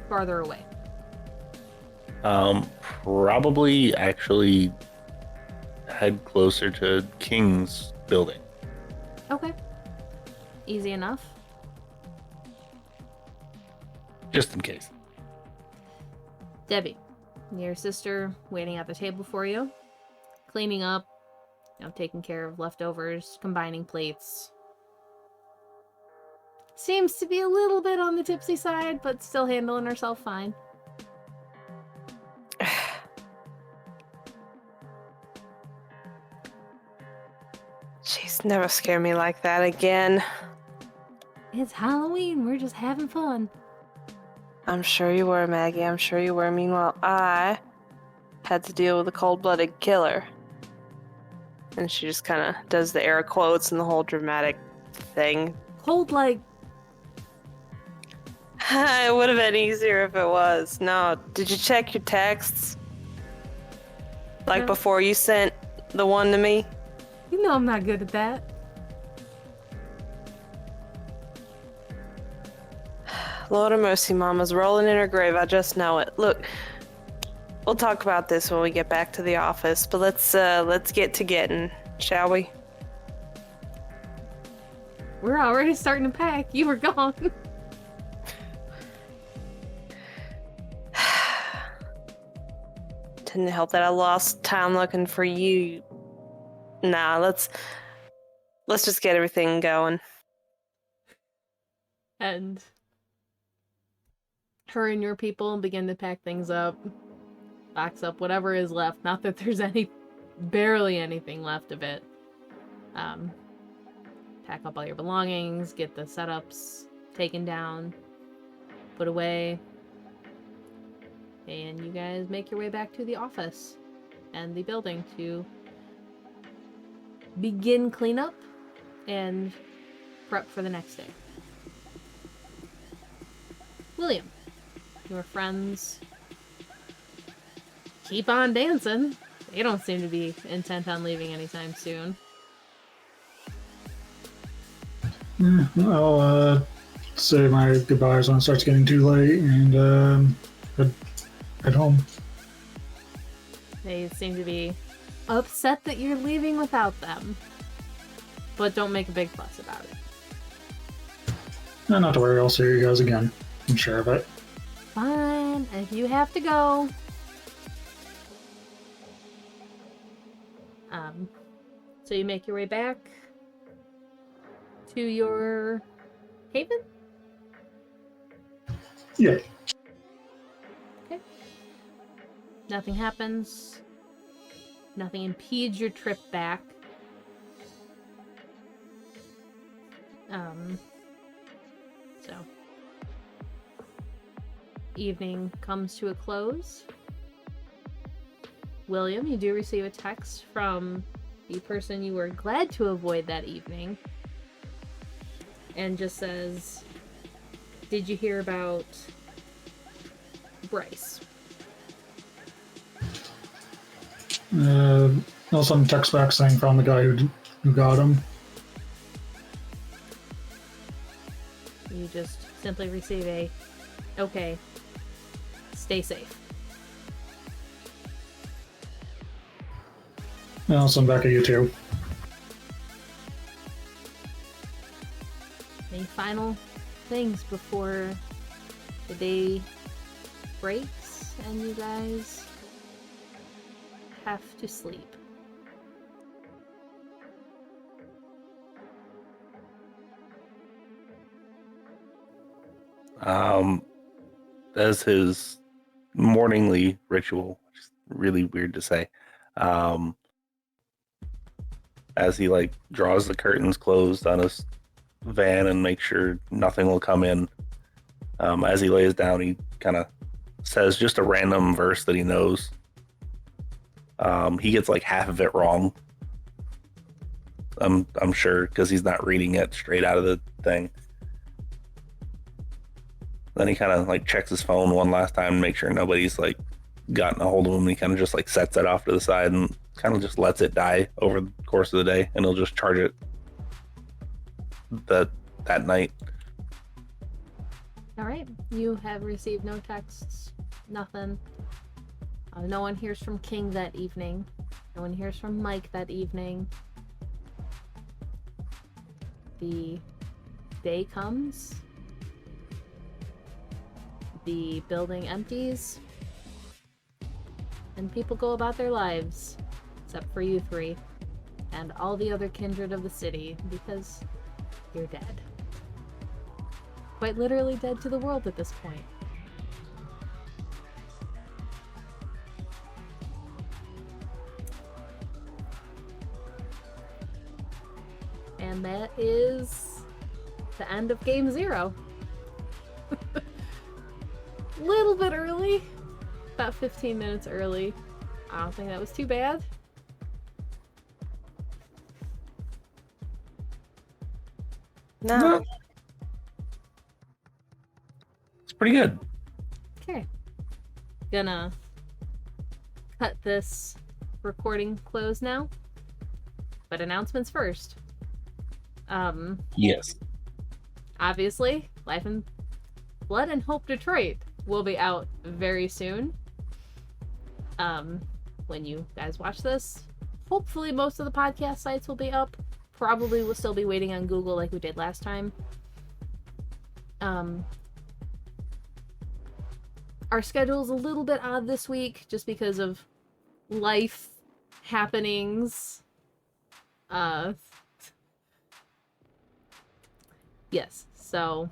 farther away? Probably actually head closer to King's building. Okay. Easy enough. Just in case. Debbie, your sister waiting at the table for you, cleaning up, taking care of leftovers, combining plates. Seems to be a little bit on the tipsy side, but still handling herself fine. Jeez, never scare me like that again. It's Halloween, we're just having fun. I'm sure you were, Maggie. I'm sure you were. Meanwhile, I had to deal with a cold-blooded killer. And she just kind of does the air quotes and the whole dramatic thing. Cold like... It would have been easier if it was. No, did you check your texts? Like No. before you sent the one to me? You know I'm not good at that. Lord of mercy, Mama's rolling in her grave. I just know it. Look, we'll talk about this when we get back to the office, but let's get to getting, shall we? We're already starting to pack. You were gone. Didn't help that I lost time looking for you. Nah, let's just get everything going. And her and your people begin to pack things up, box up whatever is left. Not that there's barely anything left of it. Pack up all your belongings, get the setups taken down, put away, and you guys make your way back to the office and the building to begin cleanup and prep for the next day. William, your friends keep on dancing. They don't seem to be intent on leaving anytime soon. I'll say my goodbyes when it starts getting too late and head home. They seem to be upset that you're leaving without them, but don't make a big fuss about it. No, not to worry, I'll see you guys again. I'm sure of it. Fine, if you have to go. So you make your way back to your haven? Yeah. Okay. Nothing happens. Nothing impedes your trip back. So evening comes to a close. William, you do receive a text from the person you were glad to avoid that evening, and just says, "Did you hear about Bryce?" I'll send a text back saying found the guy who got him. You just simply receive a, "Okay, stay safe." And I'll send back a you too. Any final things before the day breaks and you guys have to sleep? As his morningly ritual, which is really weird to say, as he draws the curtains closed on his van and makes sure nothing will come in, as he lays down, he kind of says just a random verse that he knows, He gets like half of it wrong. I'm sure, because he's not reading it straight out of the thing. Then he kind of like checks his phone one last time to make sure nobody's like gotten a hold of him. He kind of just like sets it off to the side and kind of just lets it die over the course of the day, and he'll just charge it that night. All right. You have received no texts, nothing. No one hears from King that evening. No one hears from Mike that evening. The day comes. The building empties. And people go about their lives. Except for you three. And all the other kindred of the city. Because you're dead. Quite literally dead to the world at this point. And that is the end of Game 0. Little bit early. About 15 minutes early. I don't think that was too bad. No. It's pretty good. Okay. Gonna cut this recording close now. But announcements first. Yes. Obviously, Life in Blood and Hope Detroit will be out very soon. When you guys watch this, hopefully most of the podcast sites will be up. Probably we'll still be waiting on Google like we did last time. Our schedule's a little bit odd this week just because of life happenings. Yes, so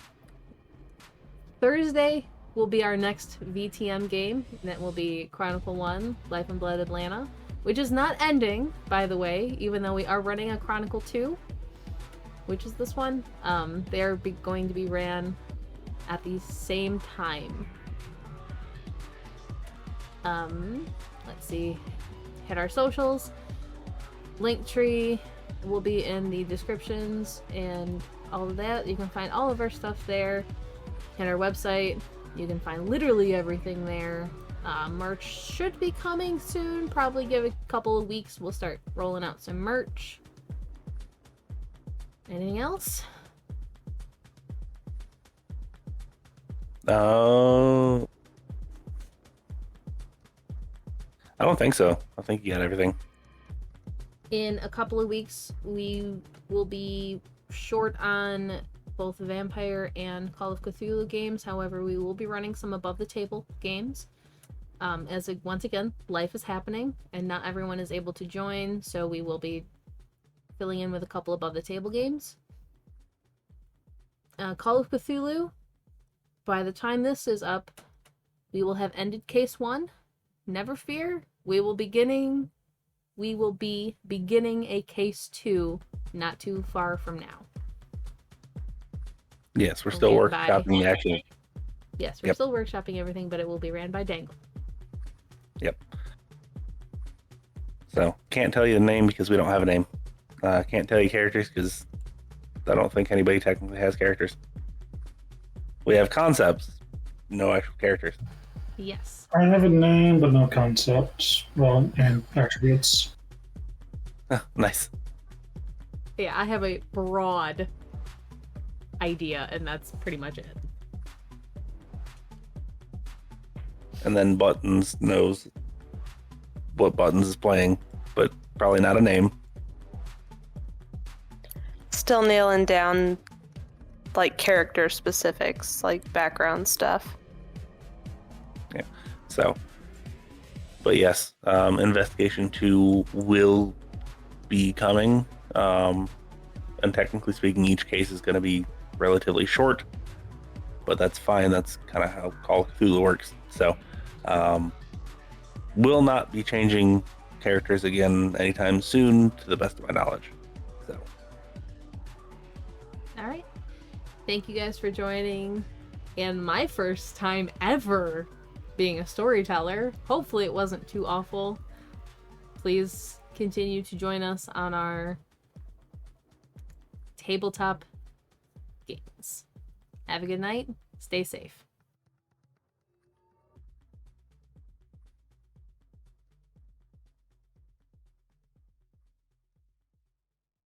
Thursday will be our next VTM game, and that will be Chronicle 1, Life and Blood Atlanta, which is not ending, by the way, even though we are running a Chronicle 2, which is this one. They're going to be ran at the same time. Let's see, hit our socials. Linktree will be in the descriptions and all of that. You can find all of our stuff there. Hit our website. You can find literally everything there. Merch should be coming soon. Probably give it a couple of weeks. We'll start rolling out some merch. Anything else? I don't think so. I think you got everything. In a couple of weeks, we will be short on both Vampire and Call of Cthulhu games. However, we will be running some above the table games. Once again, life is happening and not everyone is able to join, so we will be filling in with a couple above the table games. Call of Cthulhu, by the time this is up, we will have ended Case 1. Never fear, we will be beginning a Case 2 not too far from now. Yes, we're still workshopping the action. Yes, we're still workshopping everything, but it will be ran by Dengle. Yep. So, can't tell you the name because we don't have a name. Can't tell you characters because I don't think anybody technically has characters. We have concepts, no actual characters. Yes. I have a name, but no concepts. Well, and attributes. Nice. Yeah, I have a broad idea, and that's pretty much it. And then Buttons knows what Buttons is playing, but probably not a name. Still nailing down like character specifics, like background stuff. Yeah. So, but yes, Investigation 2 will be coming. And technically speaking, each case is going to be relatively short, but that's fine. That's kind of how Call of Cthulhu works. So, will not be changing characters again anytime soon, to the best of my knowledge. So, all right. Thank you guys for joining, and my first time ever being a storyteller. Hopefully it wasn't too awful. please continue to join us on our tabletop games. Have a good night. Stay safe.